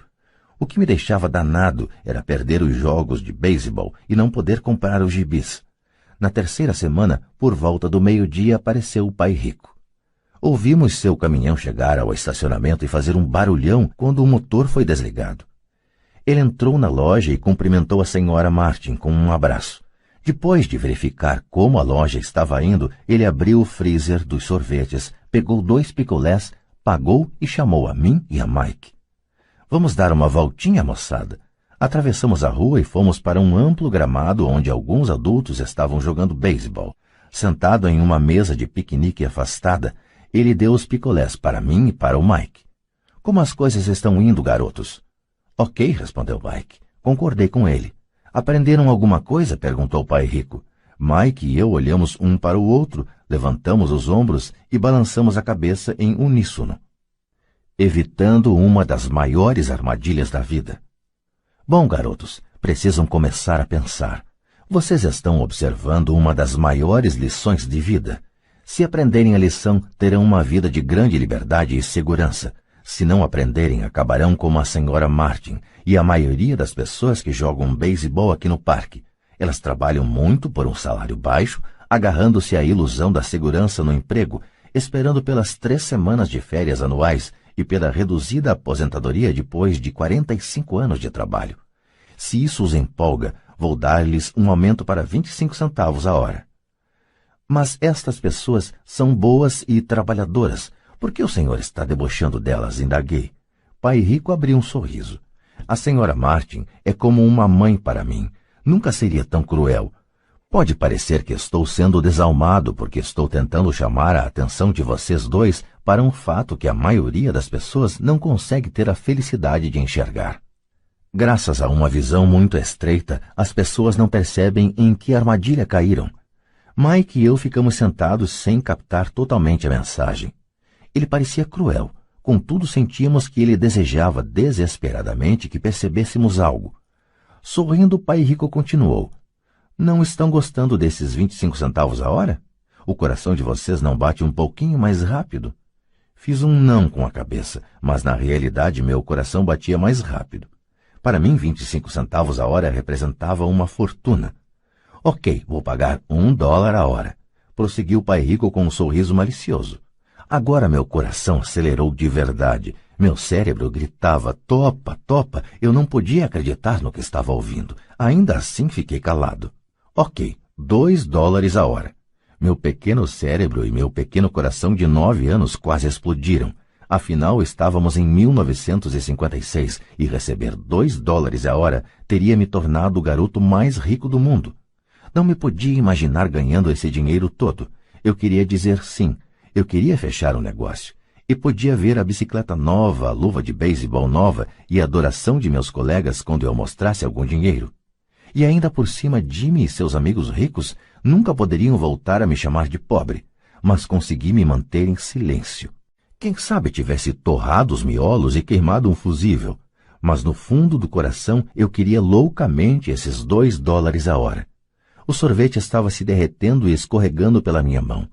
O que me deixava danado era perder os jogos de beisebol e não poder comprar os gibis. Na 3ª semana, por volta do meio-dia, apareceu o Pai Rico. Ouvimos seu caminhão chegar ao estacionamento e fazer um barulhão quando o motor foi desligado. Ele entrou na loja e cumprimentou a senhora Martin com um abraço. Depois de verificar como a loja estava indo, ele abriu o freezer dos sorvetes, pegou 2 picolés, pagou e chamou a mim e a Mike. Vamos dar uma voltinha, moçada. Atravessamos a rua e fomos para um amplo gramado onde alguns adultos estavam jogando beisebol. Sentado em uma mesa de piquenique afastada, ele deu os picolés para mim e para o Mike. Como as coisas estão indo, garotos? Ok, respondeu Mike. Concordei com ele. Aprenderam alguma coisa? Perguntou o Pai Rico. Mike e eu olhamos um para o outro, levantamos os ombros e balançamos a cabeça em uníssono, evitando uma das maiores armadilhas da vida. Bom, garotos, precisam começar a pensar. Vocês estão observando uma das maiores lições de vida. Se aprenderem a lição, terão uma vida de grande liberdade e segurança. Se não aprenderem, acabarão como a senhora Martin e a maioria das pessoas que jogam beisebol aqui no parque. Elas trabalham muito por um salário baixo, agarrando-se à ilusão da segurança no emprego, esperando pelas 3 semanas de férias anuais e pela reduzida aposentadoria depois de 45 anos de trabalho. Se isso os empolga, vou dar-lhes um aumento para 25 centavos a hora. Mas estas pessoas são boas e trabalhadoras. Por que o senhor está debochando delas? Indaguei. Pai Rico abriu um sorriso. A senhora Martin é como uma mãe para mim. Nunca seria tão cruel. Pode parecer que estou sendo desalmado porque estou tentando chamar a atenção de vocês dois para um fato que a maioria das pessoas não consegue ter a felicidade de enxergar. Graças a uma visão muito estreita, as pessoas não percebem em que armadilha caíram. Mike e eu ficamos sentados sem captar totalmente a mensagem. Ele parecia cruel, contudo sentíamos que ele desejava desesperadamente que percebêssemos algo. Sorrindo, o Pai Rico continuou. Não estão gostando desses 25 centavos a hora? O coração de vocês não bate um pouquinho mais rápido? Fiz um não com a cabeça, mas na realidade meu coração batia mais rápido. Para mim, 25 centavos a hora representava uma fortuna. Ok, vou pagar $1 a hora, prosseguiu o Pai Rico com um sorriso malicioso. Agora meu coração acelerou de verdade. Meu cérebro gritava, topa, topa. Eu não podia acreditar no que estava ouvindo. Ainda assim fiquei calado. Ok, $2 a hora. Meu pequeno cérebro e meu pequeno coração de 9 anos quase explodiram. Afinal, estávamos em 1956 e receber $2 a hora teria me tornado o garoto mais rico do mundo. Não me podia imaginar ganhando esse dinheiro todo. Eu queria dizer sim. Eu queria fechar um negócio. E podia ver a bicicleta nova, a luva de beisebol nova e a adoração de meus colegas quando eu mostrasse algum dinheiro. E ainda por cima, Jimmy e seus amigos ricos nunca poderiam voltar a me chamar de pobre, mas consegui me manter em silêncio. Quem sabe tivesse torrado os miolos e queimado um fusível, mas no fundo do coração eu queria loucamente esses $2 a hora. O sorvete estava se derretendo e escorregando pela minha mão.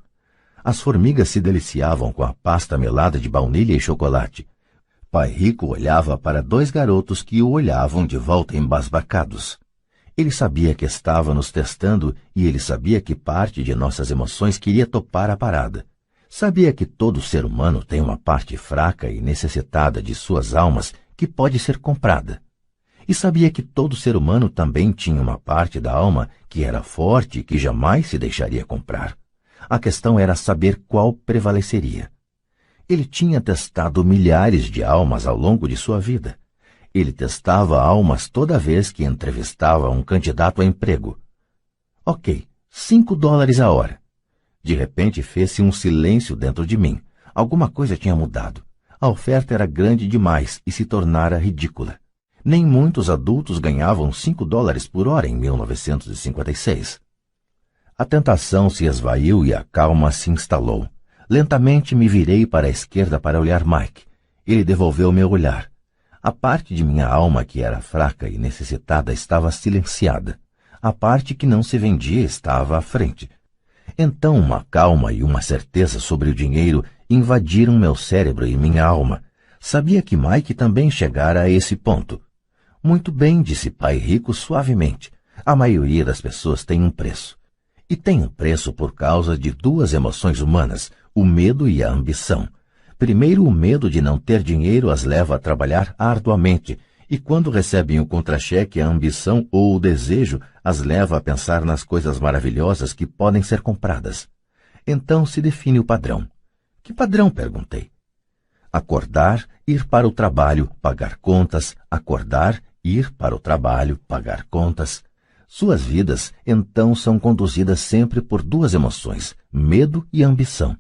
As formigas se deliciavam com a pasta melada de baunilha e chocolate. Pai Rico olhava para 2 garotos que o olhavam de volta embasbacados. Ele sabia que estava nos testando e ele sabia que parte de nossas emoções queria topar a parada. Sabia que todo ser humano tem uma parte fraca e necessitada de suas almas que pode ser comprada. E sabia que todo ser humano também tinha uma parte da alma que era forte e que jamais se deixaria comprar. A questão era saber qual prevaleceria. Ele tinha testado milhares de almas ao longo de sua vida. Ele testava almas toda vez que entrevistava um candidato a emprego. Ok, $5 a hora. De repente fez-se um silêncio dentro de mim. Alguma coisa tinha mudado. A oferta era grande demais e se tornara ridícula. Nem muitos adultos ganhavam $5 por hora em 1956. A tentação se esvaiu e a calma se instalou. Lentamente me virei para a esquerda para olhar Mike. Ele devolveu meu olhar. A parte de minha alma que era fraca e necessitada estava silenciada. A parte que não se vendia estava à frente. Então uma calma e uma certeza sobre o dinheiro invadiram meu cérebro e minha alma. Sabia que Mike também chegara a esse ponto. Muito bem, disse Pai Rico suavemente. A maioria das pessoas tem um preço. E tem um preço por causa de duas emoções humanas, o medo e a ambição. Primeiro, o medo de não ter dinheiro as leva a trabalhar arduamente, e quando recebem o contra-cheque, a ambição ou o desejo as leva a pensar nas coisas maravilhosas que podem ser compradas. Então se define o padrão. Que padrão? Perguntei. Acordar, ir para o trabalho, pagar contas, acordar, ir para o trabalho, pagar contas. Suas vidas, então, são conduzidas sempre por duas emoções, medo e ambição.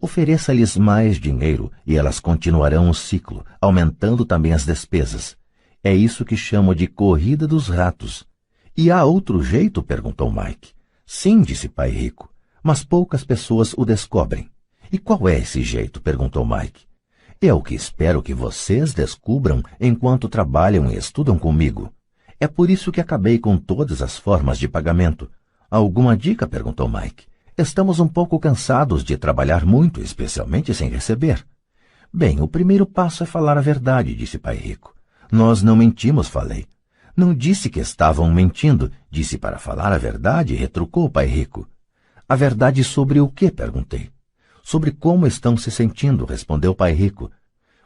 Ofereça-lhes mais dinheiro e elas continuarão o ciclo, aumentando também as despesas. É isso que chamo de corrida dos ratos. E há outro jeito? Perguntou Mike. Sim, disse Pai Rico, mas poucas pessoas o descobrem. E qual é esse jeito? Perguntou Mike. É o que espero que vocês descubram enquanto trabalham e estudam comigo. É por isso que acabei com todas as formas de pagamento. Alguma dica? Perguntou Mike. Estamos um pouco cansados de trabalhar muito, especialmente sem receber. Bem, o primeiro passo é falar a verdade, disse Pai Rico. Nós não mentimos, falei. Não disse que estavam mentindo, disse para falar a verdade, retrucou Pai Rico. A verdade sobre o quê? Perguntei. Sobre como estão se sentindo, respondeu Pai Rico.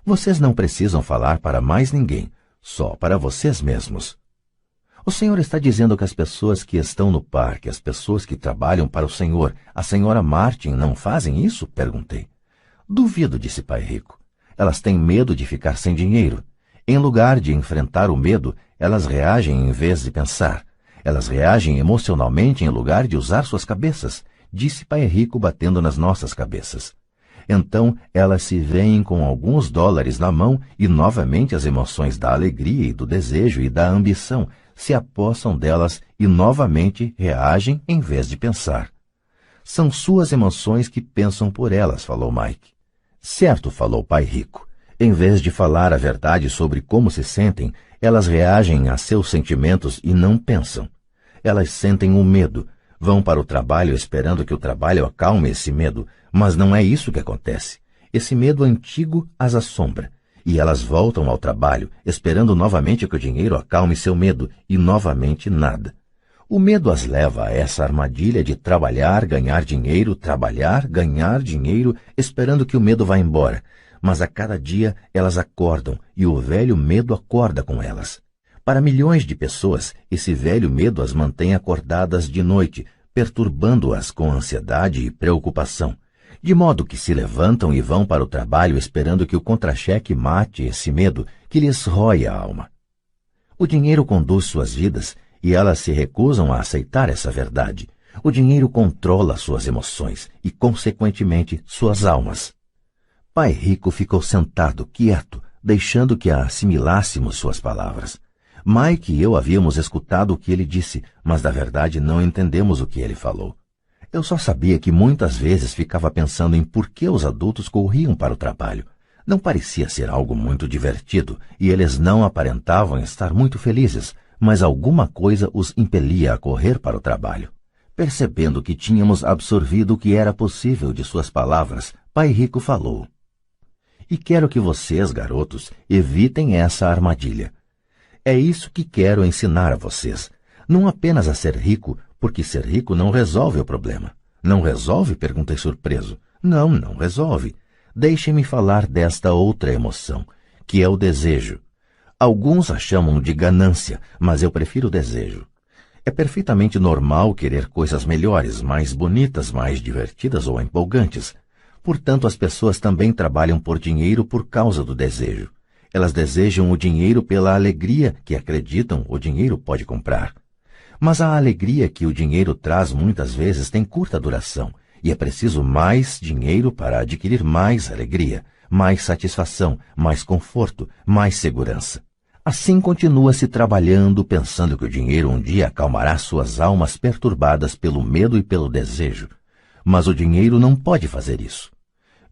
Vocês não precisam falar para mais ninguém, só para vocês mesmos. O senhor está dizendo que as pessoas que estão no parque, as pessoas que trabalham para o senhor, a senhora Martin, não fazem isso? Perguntei. Duvido, disse Pai Rico. Elas têm medo de ficar sem dinheiro. Em lugar de enfrentar o medo, elas reagem em vez de pensar. Elas reagem emocionalmente em lugar de usar suas cabeças, disse Pai Rico batendo nas nossas cabeças. Então elas se veem com alguns dólares na mão e novamente as emoções da alegria e do desejo e da ambição se apossam delas e novamente reagem em vez de pensar. São suas emoções que pensam por elas, falou Mike. Certo, falou Pai Rico. Em vez de falar a verdade sobre como se sentem, elas reagem a seus sentimentos e não pensam. Elas sentem o medo, vão para o trabalho esperando que o trabalho acalme esse medo, mas não é isso que acontece. Esse medo antigo as assombra. E elas voltam ao trabalho, esperando novamente que o dinheiro acalme seu medo, e novamente nada. O medo as leva a essa armadilha de trabalhar, ganhar dinheiro, trabalhar, ganhar dinheiro, esperando que o medo vá embora. Mas a cada dia elas acordam, e o velho medo acorda com elas. Para milhões de pessoas, esse velho medo as mantém acordadas de noite, perturbando-as com ansiedade e preocupação. De modo que se levantam e vão para o trabalho esperando que o contra-cheque mate esse medo que lhes rói a alma. O dinheiro conduz suas vidas e elas se recusam a aceitar essa verdade. O dinheiro controla suas emoções e, consequentemente, suas almas. Pai Rico ficou sentado, quieto, deixando que assimilássemos suas palavras. Mike e eu havíamos escutado o que ele disse, mas da verdade não entendemos o que ele falou. Eu só sabia que muitas vezes ficava pensando em por que os adultos corriam para o trabalho. Não parecia ser algo muito divertido e eles não aparentavam estar muito felizes, mas alguma coisa os impelia a correr para o trabalho. Percebendo que tínhamos absorvido o que era possível de suas palavras, Pai Rico falou. E quero que vocês, garotos, evitem essa armadilha. É isso que quero ensinar a vocês. Não apenas a ser rico, porque ser rico não resolve o problema. Não resolve? Perguntei surpreso. Não, não resolve. Deixem-me falar desta outra emoção, que é o desejo. Alguns a chamam de ganância, mas eu prefiro o desejo. É perfeitamente normal querer coisas melhores, mais bonitas, mais divertidas ou empolgantes. Portanto, as pessoas também trabalham por dinheiro por causa do desejo. Elas desejam o dinheiro pela alegria que acreditam o dinheiro pode comprar. Mas a alegria que o dinheiro traz muitas vezes tem curta duração, e é preciso mais dinheiro para adquirir mais alegria, mais satisfação, mais conforto, mais segurança. Assim continua-se trabalhando, pensando que o dinheiro um dia acalmará suas almas perturbadas pelo medo e pelo desejo. Mas o dinheiro não pode fazer isso.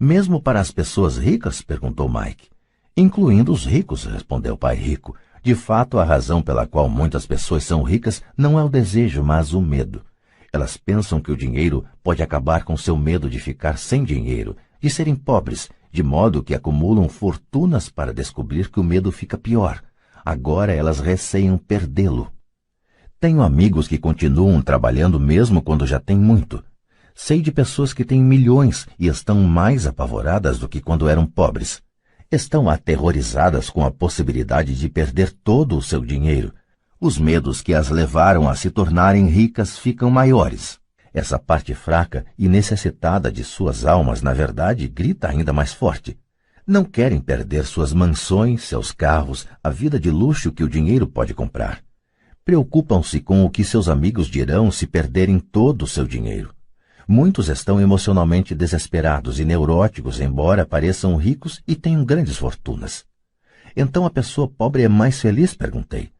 Mesmo para as pessoas ricas? Perguntou Mike. Incluindo os ricos, respondeu o pai rico. De fato, a razão pela qual muitas pessoas são ricas não é o desejo, mas o medo. Elas pensam que o dinheiro pode acabar com seu medo de ficar sem dinheiro, de serem pobres, de modo que acumulam fortunas para descobrir que o medo fica pior. Agora elas receiam perdê-lo. Tenho amigos que continuam trabalhando mesmo quando já têm muito. Sei de pessoas que têm milhões e estão mais apavoradas do que quando eram pobres. Estão aterrorizadas com a possibilidade de perder todo o seu dinheiro. Os medos que as levaram a se tornarem ricas ficam maiores. Essa parte fraca e necessitada de suas almas, na verdade, grita ainda mais forte. Não querem perder suas mansões, seus carros, a vida de luxo que o dinheiro pode comprar. Preocupam-se com o que seus amigos dirão se perderem todo o seu dinheiro. Muitos estão emocionalmente desesperados e neuróticos, embora pareçam ricos e tenham grandes fortunas. Então a pessoa pobre é mais feliz? Perguntei.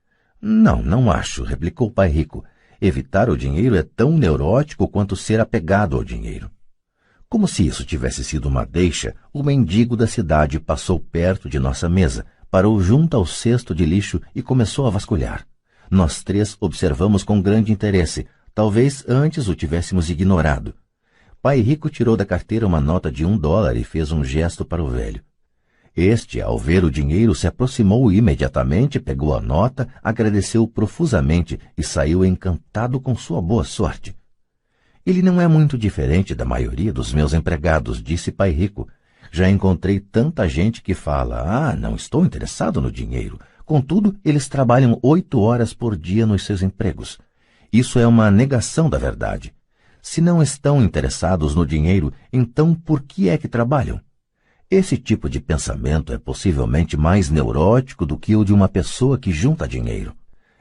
Não acho, replicou o pai rico. Evitar o dinheiro é tão neurótico quanto ser apegado ao dinheiro. Como se isso tivesse sido uma deixa, o mendigo da cidade passou perto de nossa mesa, parou junto ao cesto de lixo e começou a vasculhar. Nós três observamos com grande interesse. Talvez antes o tivéssemos ignorado. Pai Rico tirou da carteira uma nota de $1 e fez um gesto para o velho. Este, ao ver o dinheiro, se aproximou imediatamente, pegou a nota, agradeceu profusamente e saiu encantado com sua boa sorte. Ele não é muito diferente da maioria dos meus empregados, disse Pai Rico. Já encontrei tanta gente que fala, não estou interessado no dinheiro. Contudo, eles trabalham 8 horas por dia nos seus empregos. Isso é uma negação da verdade. Se não estão interessados no dinheiro, então por que é que trabalham? Esse tipo de pensamento é possivelmente mais neurótico do que o de uma pessoa que junta dinheiro.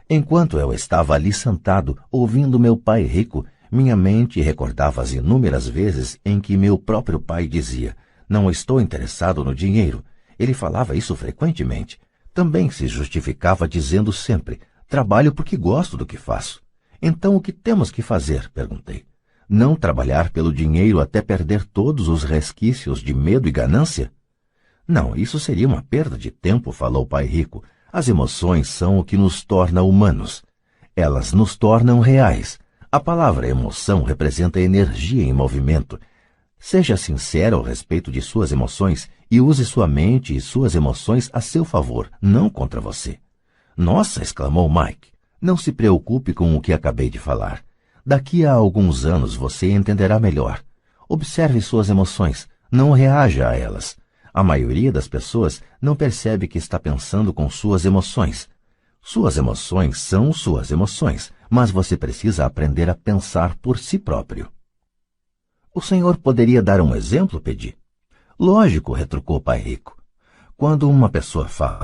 Enquanto eu estava ali sentado, ouvindo meu pai rico, minha mente recordava as inúmeras vezes em que meu próprio pai dizia, não estou interessado no dinheiro. Ele falava isso frequentemente. Também se justificava dizendo sempre, trabalho porque gosto do que faço. Então o que temos que fazer? Perguntei. Não trabalhar pelo dinheiro até perder todos os resquícios de medo e ganância? Não, isso seria uma perda de tempo, falou o pai rico. As emoções são o que nos torna humanos. Elas nos tornam reais. A palavra emoção representa energia em movimento. Seja sincero ao respeito de suas emoções e use sua mente e suas emoções a seu favor, não contra você. Nossa, exclamou Mike. Não se preocupe com o que acabei de falar. Daqui a alguns anos você entenderá melhor. Observe suas emoções, não reaja a elas. A maioria das pessoas não percebe que está pensando com suas emoções. Suas emoções são suas emoções, mas você precisa aprender a pensar por si próprio. O senhor poderia dar um exemplo, pedi? Lógico, retrucou o pai rico. Quando uma pessoa fala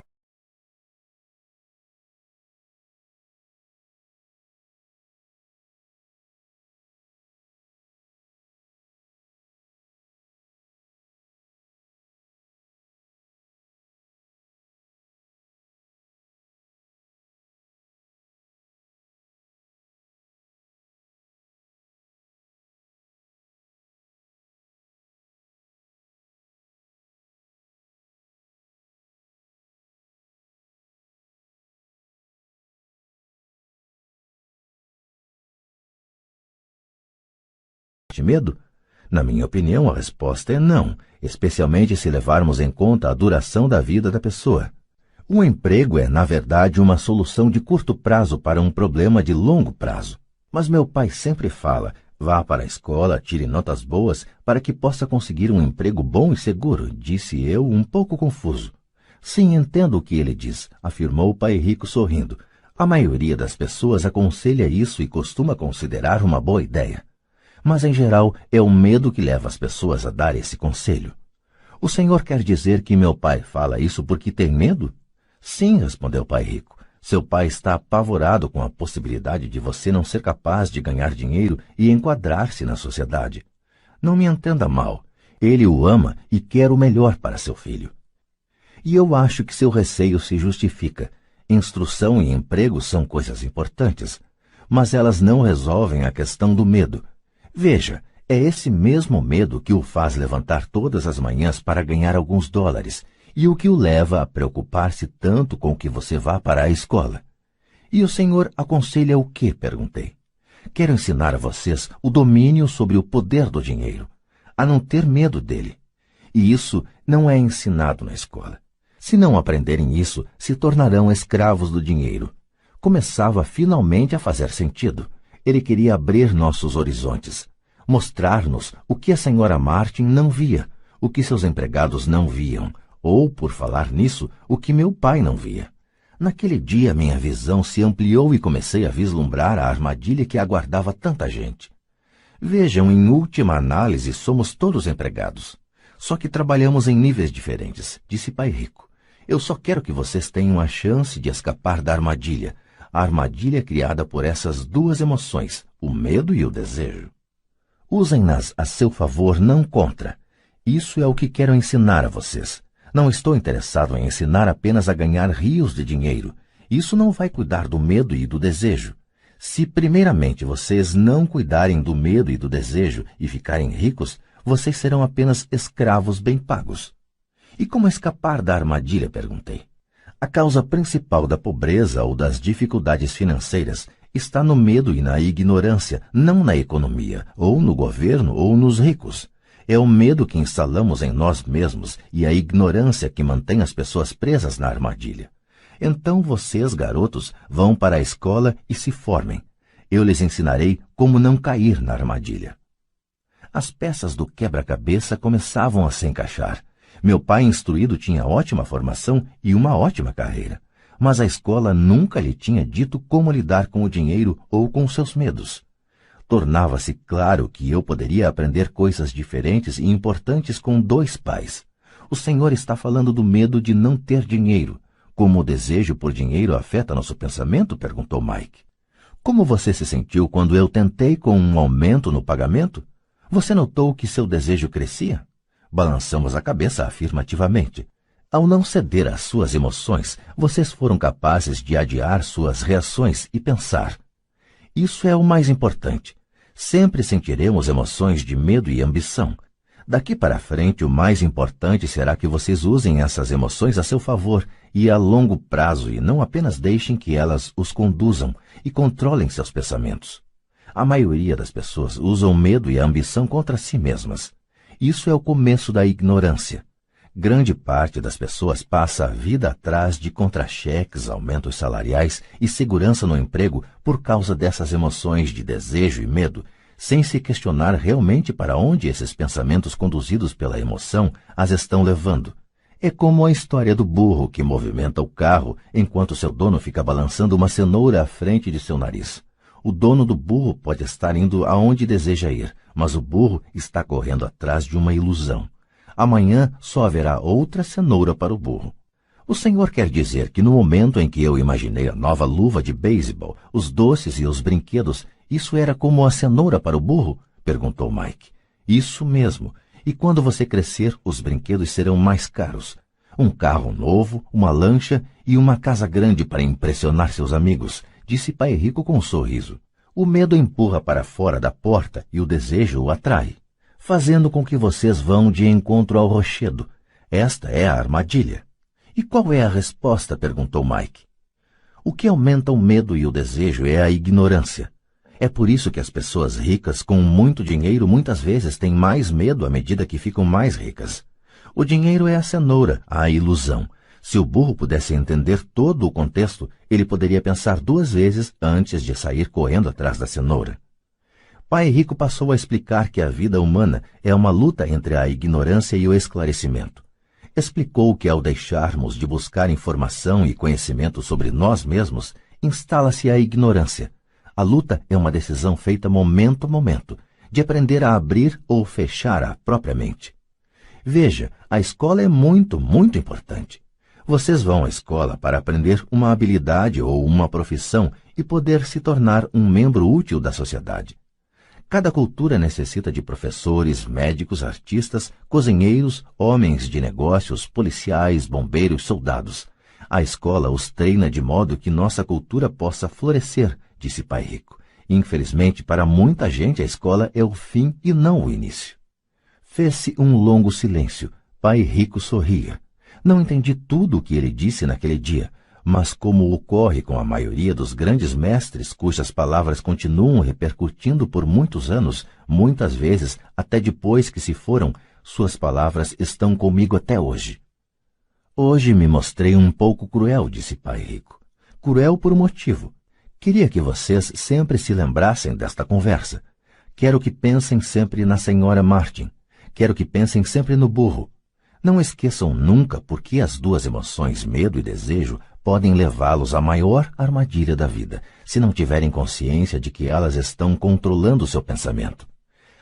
de medo? Na minha opinião, a resposta é não, especialmente se levarmos em conta a duração da vida da pessoa. Um emprego é, na verdade, uma solução de curto prazo para um problema de longo prazo. Mas meu pai sempre fala, vá para a escola, tire notas boas para que possa conseguir um emprego bom e seguro, disse eu, um pouco confuso. Sim, entendo o que ele diz, afirmou o pai rico sorrindo. A maioria das pessoas aconselha isso e costuma considerar uma boa ideia. Mas, em geral, é o medo que leva as pessoas a dar esse conselho. O senhor quer dizer que meu pai fala isso porque tem medo? Sim, respondeu o pai rico. Seu pai está apavorado com a possibilidade de você não ser capaz de ganhar dinheiro e enquadrar-se na sociedade. Não me entenda mal. Ele o ama e quer o melhor para seu filho. E eu acho que seu receio se justifica. Instrução e emprego são coisas importantes, mas elas não resolvem a questão do medo. Veja, é esse mesmo medo que o faz levantar todas as manhãs para ganhar alguns dólares e o que o leva a preocupar-se tanto com que você vá para a escola. E o senhor aconselha o quê? Perguntei. Quero ensinar a vocês o domínio sobre o poder do dinheiro, a não ter medo dele. E isso não é ensinado na escola. Se não aprenderem isso, se tornarão escravos do dinheiro. Começava finalmente a fazer sentido. Ele queria abrir nossos horizontes, mostrar-nos o que a senhora Martin não via, o que seus empregados não viam, ou, por falar nisso, o que meu pai não via. Naquele dia minha visão se ampliou e comecei a vislumbrar a armadilha que aguardava tanta gente. Vejam, em última análise, somos todos empregados. Só que trabalhamos em níveis diferentes, disse Pai Rico. Eu só quero que vocês tenham a chance de escapar da armadilha, a armadilha criada por essas duas emoções, o medo e o desejo. Usem-nas a seu favor, não contra. Isso é o que quero ensinar a vocês. Não estou interessado em ensinar apenas a ganhar rios de dinheiro. Isso não vai cuidar do medo e do desejo. Se primeiramente vocês não cuidarem do medo e do desejo e ficarem ricos, vocês serão apenas escravos bem pagos. E como escapar da armadilha? Perguntei. A causa principal da pobreza ou das dificuldades financeiras está no medo e na ignorância, não na economia, ou no governo, ou nos ricos. É o medo que instalamos em nós mesmos e a ignorância que mantém as pessoas presas na armadilha. Então vocês, garotos, vão para a escola e se formem. Eu lhes ensinarei como não cair na armadilha. As peças do quebra-cabeça começavam a se encaixar. Meu pai instruído tinha ótima formação e uma ótima carreira, mas a escola nunca lhe tinha dito como lidar com o dinheiro ou com seus medos. Tornava-se claro que eu poderia aprender coisas diferentes e importantes com dois pais. O senhor está falando do medo de não ter dinheiro. Como o desejo por dinheiro afeta nosso pensamento? Perguntou Mike. Como você se sentiu quando eu tentei com um aumento no pagamento? Você notou que seu desejo crescia? Balançamos a cabeça afirmativamente. Ao não ceder às suas emoções, vocês foram capazes de adiar suas reações e pensar. Isso é o mais importante. Sempre sentiremos emoções de medo e ambição. Daqui para frente, o mais importante será que vocês usem essas emoções a seu favor e a longo prazo e não apenas deixem que elas os conduzam e controlem seus pensamentos. A maioria das pessoas usam medo e a ambição contra si mesmas. Isso é o começo da ignorância. Grande parte das pessoas passa a vida atrás de contra-cheques, aumentos salariais e segurança no emprego por causa dessas emoções de desejo e medo, sem se questionar realmente para onde esses pensamentos conduzidos pela emoção as estão levando. É como a história do burro que movimenta o carro enquanto seu dono fica balançando uma cenoura à frente de seu nariz. O dono do burro pode estar indo aonde deseja ir, mas o burro está correndo atrás de uma ilusão. Amanhã só haverá outra cenoura para o burro. O senhor quer dizer que no momento em que eu imaginei a nova luva de beisebol, os doces e os brinquedos, isso era como a cenoura para o burro? Perguntou Mike. Isso mesmo. E quando você crescer, os brinquedos serão mais caros. Um carro novo, uma lancha e uma casa grande para impressionar seus amigos, disse Pai Rico com um sorriso. O medo empurra para fora da porta e o desejo o atrai, fazendo com que vocês vão de encontro ao rochedo. Esta é a armadilha. E qual é a resposta? Perguntou Mike. O que aumenta o medo e o desejo é a ignorância. É por isso que as pessoas ricas com muito dinheiro muitas vezes têm mais medo à medida que ficam mais ricas. O dinheiro é a cenoura, a ilusão. Se o burro pudesse entender todo o contexto, ele poderia pensar duas vezes antes de sair correndo atrás da cenoura. Pai Rico passou a explicar que a vida humana é uma luta entre a ignorância e o esclarecimento. Explicou que ao deixarmos de buscar informação e conhecimento sobre nós mesmos, instala-se a ignorância. A luta é uma decisão feita momento a momento, de aprender a abrir ou fechar a própria mente. Veja, a escola é muito, muito importante. Vocês vão à escola para aprender uma habilidade ou uma profissão e poder se tornar um membro útil da sociedade. Cada cultura necessita de professores, médicos, artistas, cozinheiros, homens de negócios, policiais, bombeiros, soldados. A escola os treina de modo que nossa cultura possa florescer, disse Pai Rico. Infelizmente, para muita gente, a escola é o fim e não o início. Fez-se um longo silêncio. Pai Rico sorria. Não entendi tudo o que ele disse naquele dia, mas como ocorre com a maioria dos grandes mestres cujas palavras continuam repercutindo por muitos anos, muitas vezes até depois que se foram, suas palavras estão comigo até hoje. Hoje me mostrei um pouco cruel, disse Pai Rico. Cruel por um motivo. Queria que vocês sempre se lembrassem desta conversa. Quero que pensem sempre na senhora Martin. Quero que pensem sempre no burro. Não esqueçam nunca porque as duas emoções, medo e desejo, podem levá-los à maior armadilha da vida, se não tiverem consciência de que elas estão controlando o seu pensamento.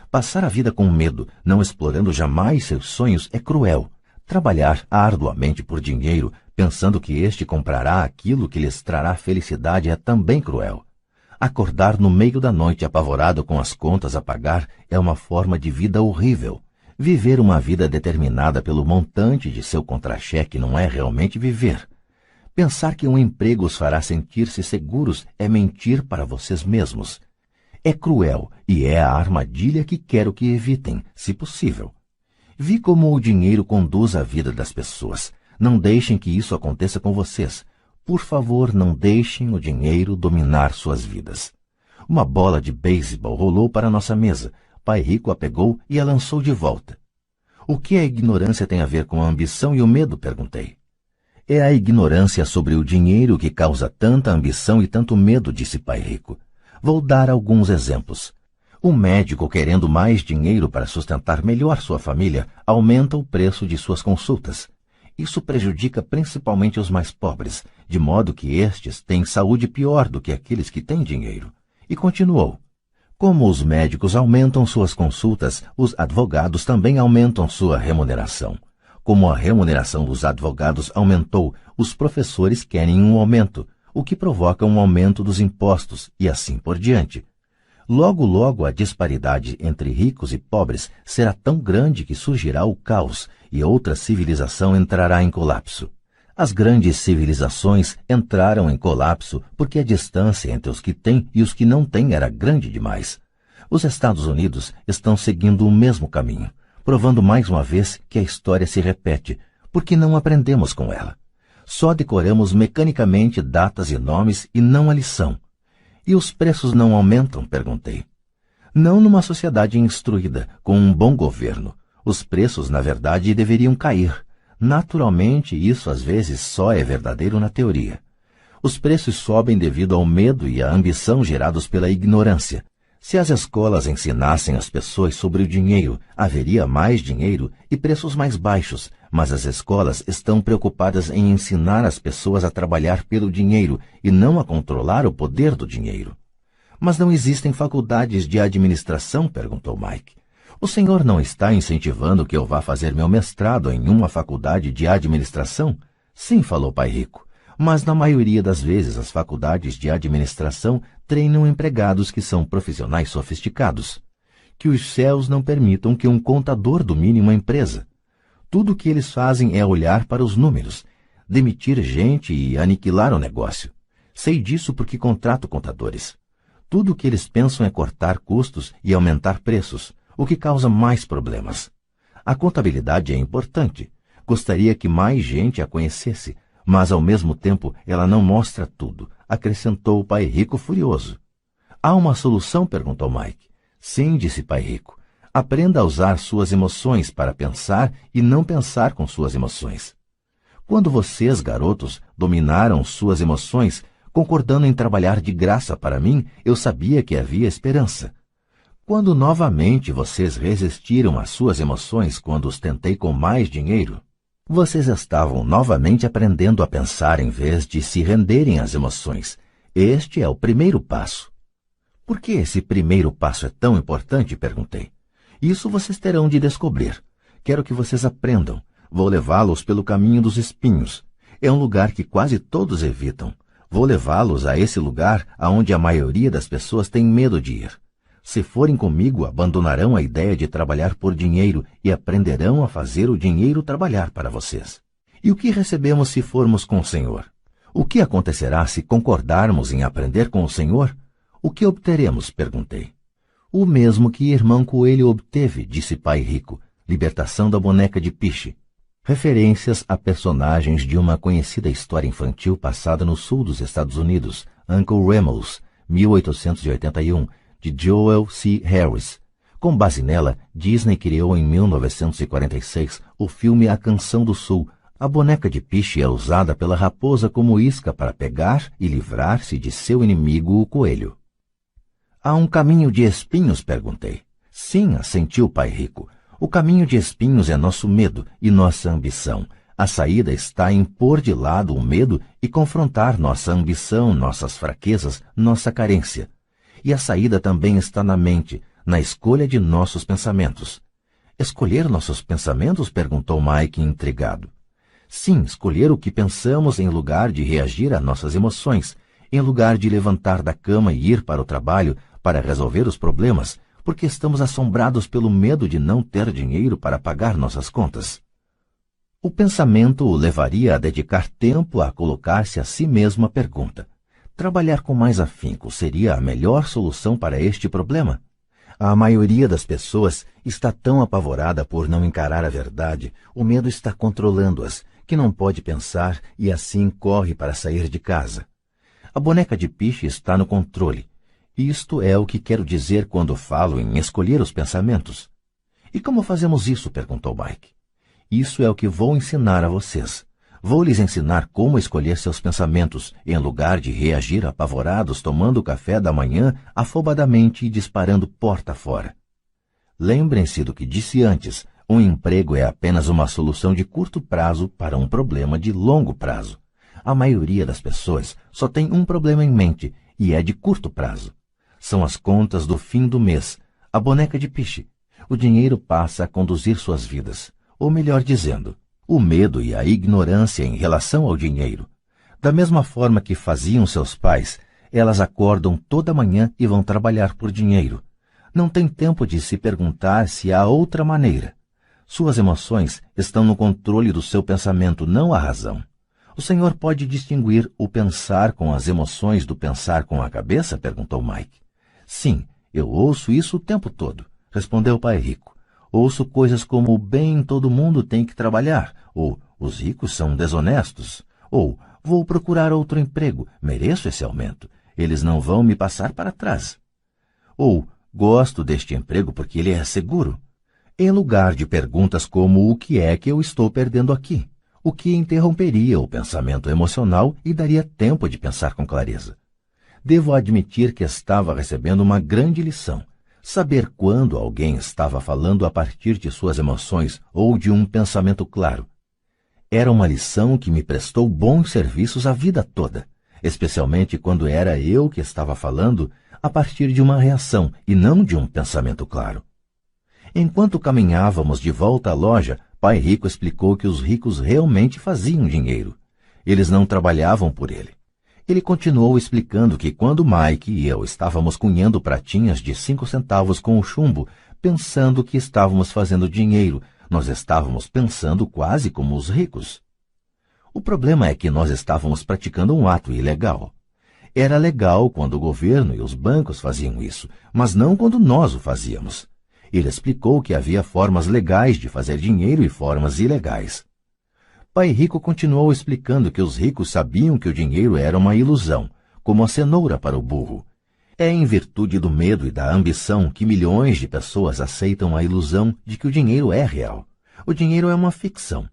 Passar a vida com medo, não explorando jamais seus sonhos, é cruel. Trabalhar arduamente por dinheiro, pensando que este comprará aquilo que lhes trará felicidade, é também cruel. Acordar no meio da noite apavorado com as contas a pagar é uma forma de vida horrível. Viver uma vida determinada pelo montante de seu contra-cheque não é realmente viver. Pensar que um emprego os fará sentir-se seguros é mentir para vocês mesmos. É cruel e é a armadilha que quero que evitem, se possível. Vi como o dinheiro conduz a vida das pessoas. Não deixem que isso aconteça com vocês. Por favor, não deixem o dinheiro dominar suas vidas. Uma bola de beisebol rolou para nossa mesa. Pai Rico a pegou e a lançou de volta. O que a ignorância tem a ver com a ambição e o medo? Perguntei. É a ignorância sobre o dinheiro que causa tanta ambição e tanto medo, disse Pai Rico. Vou dar alguns exemplos. Um médico querendo mais dinheiro para sustentar melhor sua família aumenta o preço de suas consultas. Isso prejudica principalmente os mais pobres, de modo que estes têm saúde pior do que aqueles que têm dinheiro. E continuou. Como os médicos aumentam suas consultas, os advogados também aumentam sua remuneração. Como a remuneração dos advogados aumentou, os professores querem um aumento, o que provoca um aumento dos impostos e assim por diante. Logo, logo, a disparidade entre ricos e pobres será tão grande que surgirá o caos e outra civilização entrará em colapso. As grandes civilizações entraram em colapso porque a distância entre os que têm e os que não têm era grande demais. Os Estados Unidos estão seguindo o mesmo caminho, provando mais uma vez que a história se repete, porque não aprendemos com ela. Só decoramos mecanicamente datas e nomes e não a lição. E os preços não aumentam? Perguntei. Não numa sociedade instruída, com um bom governo. Os preços, na verdade, deveriam cair. Naturalmente, isso às vezes só é verdadeiro na teoria. Os preços sobem devido ao medo e à ambição gerados pela ignorância. Se as escolas ensinassem as pessoas sobre o dinheiro, haveria mais dinheiro e preços mais baixos, mas as escolas estão preocupadas em ensinar as pessoas a trabalhar pelo dinheiro e não a controlar o poder do dinheiro. Mas não existem faculdades de administração? Perguntou Mike. O senhor não está incentivando que eu vá fazer meu mestrado em uma faculdade de administração? Sim, falou Pai Rico, mas na maioria das vezes as faculdades de administração treinam empregados que são profissionais sofisticados. Que os céus não permitam que um contador domine uma empresa. Tudo o que eles fazem é olhar para os números, demitir gente e aniquilar o negócio. Sei disso porque contrato contadores. Tudo o que eles pensam é cortar custos e aumentar preços, o que causa mais problemas. A contabilidade é importante. Gostaria que mais gente a conhecesse, mas ao mesmo tempo ela não mostra tudo, acrescentou o Pai Rico furioso. Há uma solução? Perguntou Mike. Sim, disse Pai Rico. Aprenda a usar suas emoções para pensar e não pensar com suas emoções. Quando vocês, garotos, dominaram suas emoções, concordando em trabalhar de graça para mim, eu sabia que havia esperança. Quando novamente vocês resistiram às suas emoções quando os tentei com mais dinheiro, vocês estavam novamente aprendendo a pensar em vez de se renderem às emoções. Este é o primeiro passo. Por que esse primeiro passo é tão importante? Perguntei. Isso vocês terão de descobrir. Quero que vocês aprendam. Vou levá-los pelo caminho dos espinhos. É um lugar que quase todos evitam. Vou levá-los a esse lugar aonde a maioria das pessoas tem medo de ir. Se forem comigo, abandonarão a ideia de trabalhar por dinheiro e aprenderão a fazer o dinheiro trabalhar para vocês. E o que recebemos se formos com o Senhor? O que acontecerá se concordarmos em aprender com o Senhor? O que obteremos? Perguntei. O mesmo que irmão Coelho obteve, disse Pai Rico, libertação da boneca de piche. Referências a personagens de uma conhecida história infantil passada no sul dos Estados Unidos, Uncle Remus, 1881, de Joel C. Harris. Com base nela, Disney criou em 1946 o filme A Canção do Sul. A boneca de piche é usada pela raposa como isca para pegar e livrar-se de seu inimigo, o coelho. Há um caminho de espinhos? Perguntei. Sim, assentiu Pai Rico. O caminho de espinhos é nosso medo e nossa ambição. A saída está em pôr de lado o medo e confrontar nossa ambição, nossas fraquezas, nossa carência. E a saída também está na mente, na escolha de nossos pensamentos. Escolher nossos pensamentos? Perguntou Mike, intrigado. Sim, escolher o que pensamos em lugar de reagir a nossas emoções, em lugar de levantar da cama e ir para o trabalho para resolver os problemas, porque estamos assombrados pelo medo de não ter dinheiro para pagar nossas contas. O pensamento o levaria a dedicar tempo a colocar-se a si mesmo a pergunta: trabalhar com mais afinco seria a melhor solução para este problema? A maioria das pessoas está tão apavorada por não encarar a verdade, o medo está controlando-as, que não pode pensar e assim corre para sair de casa. A boneca de piche está no controle. Isto é o que quero dizer quando falo em escolher os pensamentos. E como fazemos isso? Perguntou Mike. Isso é o que vou ensinar a vocês. Vou lhes ensinar como escolher seus pensamentos, em lugar de reagir apavorados tomando café da manhã afobadamente e disparando porta fora. Lembrem-se do que disse antes, um emprego é apenas uma solução de curto prazo para um problema de longo prazo. A maioria das pessoas só tem um problema em mente, e é de curto prazo. São as contas do fim do mês, a boneca de piche. O dinheiro passa a conduzir suas vidas, ou melhor dizendo, o medo e a ignorância em relação ao dinheiro. Da mesma forma que faziam seus pais, elas acordam toda manhã e vão trabalhar por dinheiro. Não tem tempo de se perguntar se há outra maneira. Suas emoções estão no controle do seu pensamento, não a razão. O Senhor pode distinguir o pensar com as emoções do pensar com a cabeça? Perguntou Mike. Sim, eu ouço isso o tempo todo, respondeu Pai Rico. Ouço coisas como bem, todo mundo tem que trabalhar, ou os ricos são desonestos, ou vou procurar outro emprego, mereço esse aumento, eles não vão me passar para trás. Ou gosto deste emprego porque ele é seguro. Em lugar de perguntas como o que é que eu estou perdendo aqui, o que interromperia o pensamento emocional e daria tempo de pensar com clareza. Devo admitir que estava recebendo uma grande lição. Saber quando alguém estava falando a partir de suas emoções ou de um pensamento claro. Era uma lição que me prestou bons serviços a vida toda, especialmente quando era eu que estava falando a partir de uma reação e não de um pensamento claro. Enquanto caminhávamos de volta à loja, Pai Rico explicou que os ricos realmente faziam dinheiro. Eles não trabalhavam por ele. Ele continuou explicando que quando Mike e eu estávamos cunhando pratinhas de 5 centavos com o chumbo, pensando que estávamos fazendo dinheiro, nós estávamos pensando quase como os ricos. O problema é que nós estávamos praticando um ato ilegal. Era legal quando o governo e os bancos faziam isso, mas não quando nós o fazíamos. Ele explicou que havia formas legais de fazer dinheiro e formas ilegais. Pai Rico continuou explicando que os ricos sabiam que o dinheiro era uma ilusão, como a cenoura para o burro. É em virtude do medo e da ambição que milhões de pessoas aceitam a ilusão de que o dinheiro é real. O dinheiro é uma ficção.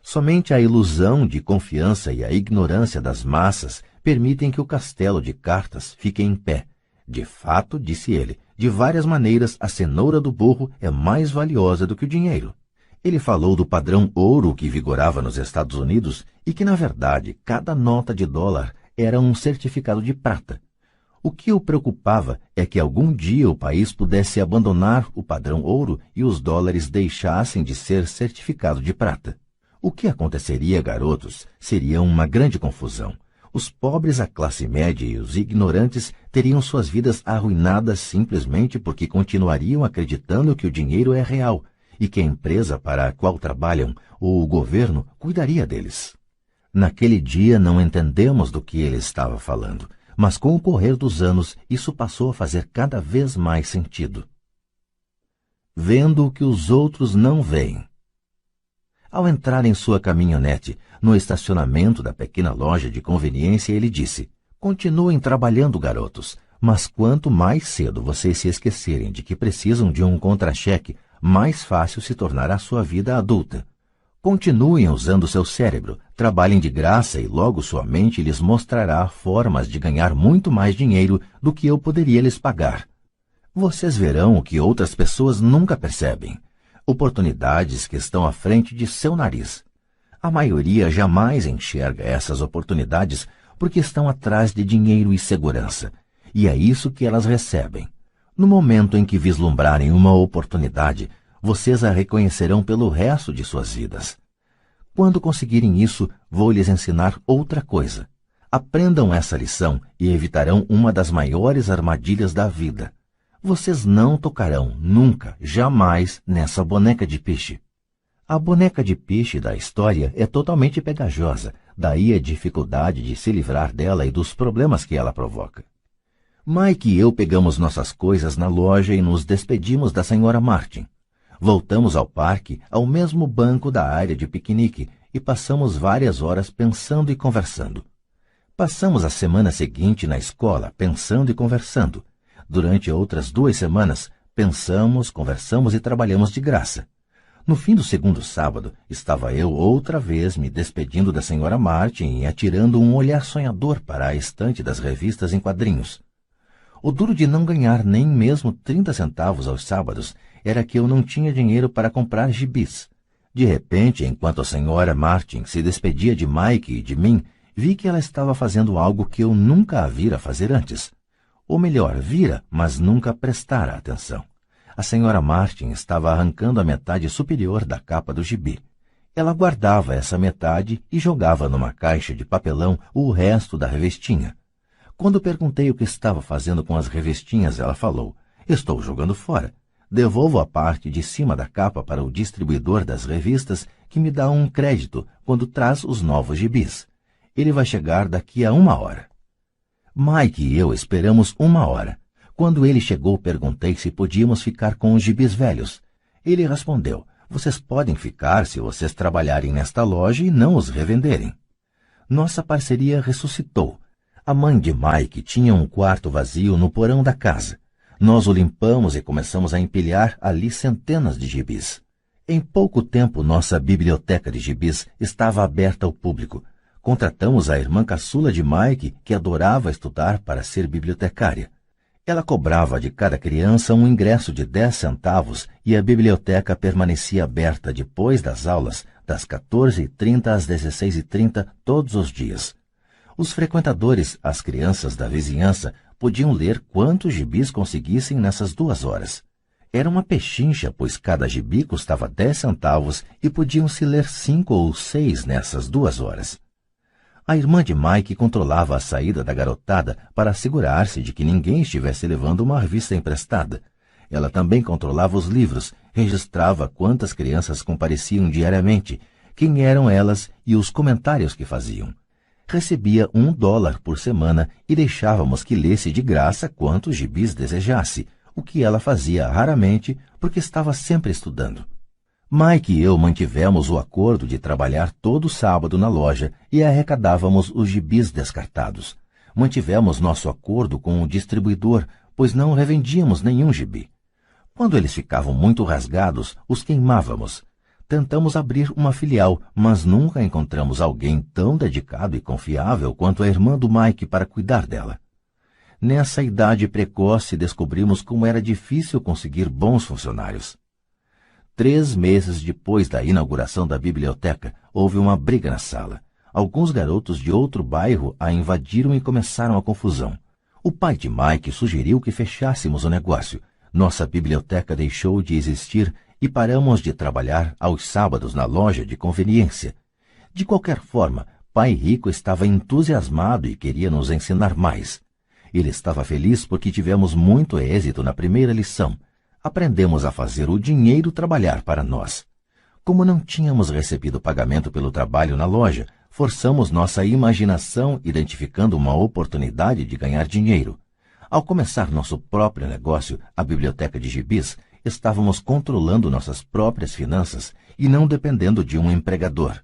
Somente a ilusão de confiança e a ignorância das massas permitem que o castelo de cartas fique em pé. De fato, disse ele, de várias maneiras a cenoura do burro é mais valiosa do que o dinheiro. Ele falou do padrão ouro que vigorava nos Estados Unidos e que, na verdade, cada nota de dólar era um certificado de prata. O que o preocupava é que algum dia o país pudesse abandonar o padrão ouro e os dólares deixassem de ser certificado de prata. O que aconteceria, garotos, seria uma grande confusão. Os pobres, a classe média e os ignorantes teriam suas vidas arruinadas simplesmente porque continuariam acreditando que o dinheiro é real e que a empresa para a qual trabalham ou o governo cuidaria deles. Naquele dia não entendemos do que ele estava falando, mas com o correr dos anos isso passou a fazer cada vez mais sentido. Vendo o que os outros não veem. Ao entrar em sua caminhonete, no estacionamento da pequena loja de conveniência, ele disse: "Continuem trabalhando, garotos, mas quanto mais cedo vocês se esquecerem de que precisam de um contra-cheque, mais fácil se tornará sua vida adulta. Continuem usando seu cérebro, trabalhem de graça e logo sua mente lhes mostrará formas de ganhar muito mais dinheiro do que eu poderia lhes pagar. Vocês verão o que outras pessoas nunca percebem. Oportunidades que estão à frente de seu nariz. A maioria jamais enxerga essas oportunidades porque estão atrás de dinheiro e segurança, e é isso que elas recebem. No momento em que vislumbrarem uma oportunidade, vocês a reconhecerão pelo resto de suas vidas. Quando conseguirem isso, vou lhes ensinar outra coisa. Aprendam essa lição e evitarão uma das maiores armadilhas da vida. Vocês não tocarão, nunca, jamais, nessa boneca de peixe. A boneca de peixe da história é totalmente pegajosa, daí a dificuldade de se livrar dela e dos problemas que ela provoca. Mike e eu pegamos nossas coisas na loja e nos despedimos da senhora Martin. Voltamos ao parque, ao mesmo banco da área de piquenique, e passamos várias horas pensando e conversando. Passamos a semana seguinte na escola, pensando e conversando. Durante outras 2 semanas, pensamos, conversamos e trabalhamos de graça. No fim do segundo sábado, estava eu outra vez me despedindo da senhora Martin e atirando um olhar sonhador para a estante das revistas em quadrinhos. O duro de não ganhar nem mesmo 30 centavos aos sábados era que eu não tinha dinheiro para comprar gibis. De repente, enquanto a senhora Martin se despedia de Mike e de mim, vi que ela estava fazendo algo que eu nunca a vira fazer antes. Ou melhor, vira, mas nunca prestara atenção. A senhora Martin estava arrancando a metade superior da capa do gibi. Ela guardava essa metade e jogava numa caixa de papelão o resto da revestinha. Quando perguntei o que estava fazendo com as revestinhas, ela falou: "Estou jogando fora. Devolvo a parte de cima da capa para o distribuidor das revistas, que me dá um crédito quando traz os novos gibis. Ele vai chegar daqui a 1 hora. Mike e eu esperamos 1 hora. Quando ele chegou, perguntei se podíamos ficar com os gibis velhos. Ele respondeu: "Vocês podem ficar se vocês trabalharem nesta loja e não os revenderem." Nossa parceria ressuscitou. A mãe de Mike tinha um quarto vazio no porão da casa. Nós o limpamos e começamos a empilhar ali centenas de gibis. Em pouco tempo, nossa biblioteca de gibis estava aberta ao público. Contratamos a irmã caçula de Mike, que adorava estudar para ser bibliotecária. Ela cobrava de cada criança um ingresso de 10 centavos e a biblioteca permanecia aberta depois das aulas, das 14h30 às 16h30, todos os dias. Os frequentadores, as crianças da vizinhança, podiam ler quantos gibis conseguissem nessas 2 horas. Era uma pechincha, pois cada gibi custava 10 centavos e podiam-se ler 5 ou 6 nessas 2 horas. A irmã de Mike controlava a saída da garotada para assegurar-se de que ninguém estivesse levando uma revista emprestada. Ela também controlava os livros, registrava quantas crianças compareciam diariamente, quem eram elas e os comentários que faziam. Recebia $1 por semana e deixávamos que lesse de graça quantos gibis desejasse, o que ela fazia raramente porque estava sempre estudando. Mike e eu mantivemos o acordo de trabalhar todo sábado na loja e arrecadávamos os gibis descartados. Mantivemos nosso acordo com o distribuidor, pois não revendíamos nenhum gibi. Quando eles ficavam muito rasgados, os queimávamos. Tentamos abrir uma filial, mas nunca encontramos alguém tão dedicado e confiável quanto a irmã do Mike para cuidar dela. Nessa idade precoce, descobrimos como era difícil conseguir bons funcionários. 3 meses depois da inauguração da biblioteca, houve uma briga na sala. Alguns garotos de outro bairro a invadiram e começaram a confusão. O pai de Mike sugeriu que fechássemos o negócio. Nossa biblioteca deixou de existir e paramos de trabalhar aos sábados na loja de conveniência. De qualquer forma, Pai Rico estava entusiasmado e queria nos ensinar mais. Ele estava feliz porque tivemos muito êxito na primeira lição. Aprendemos a fazer o dinheiro trabalhar para nós. Como não tínhamos recebido pagamento pelo trabalho na loja, forçamos nossa imaginação identificando uma oportunidade de ganhar dinheiro. Ao começar nosso próprio negócio, a biblioteca de gibis, estávamos controlando nossas próprias finanças e não dependendo de um empregador.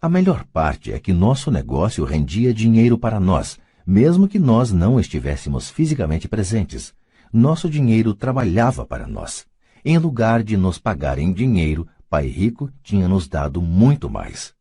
A melhor parte é que nosso negócio rendia dinheiro para nós, mesmo que nós não estivéssemos fisicamente presentes. Nosso dinheiro trabalhava para nós. Em lugar de nos pagar em dinheiro, Pai Rico tinha nos dado muito mais.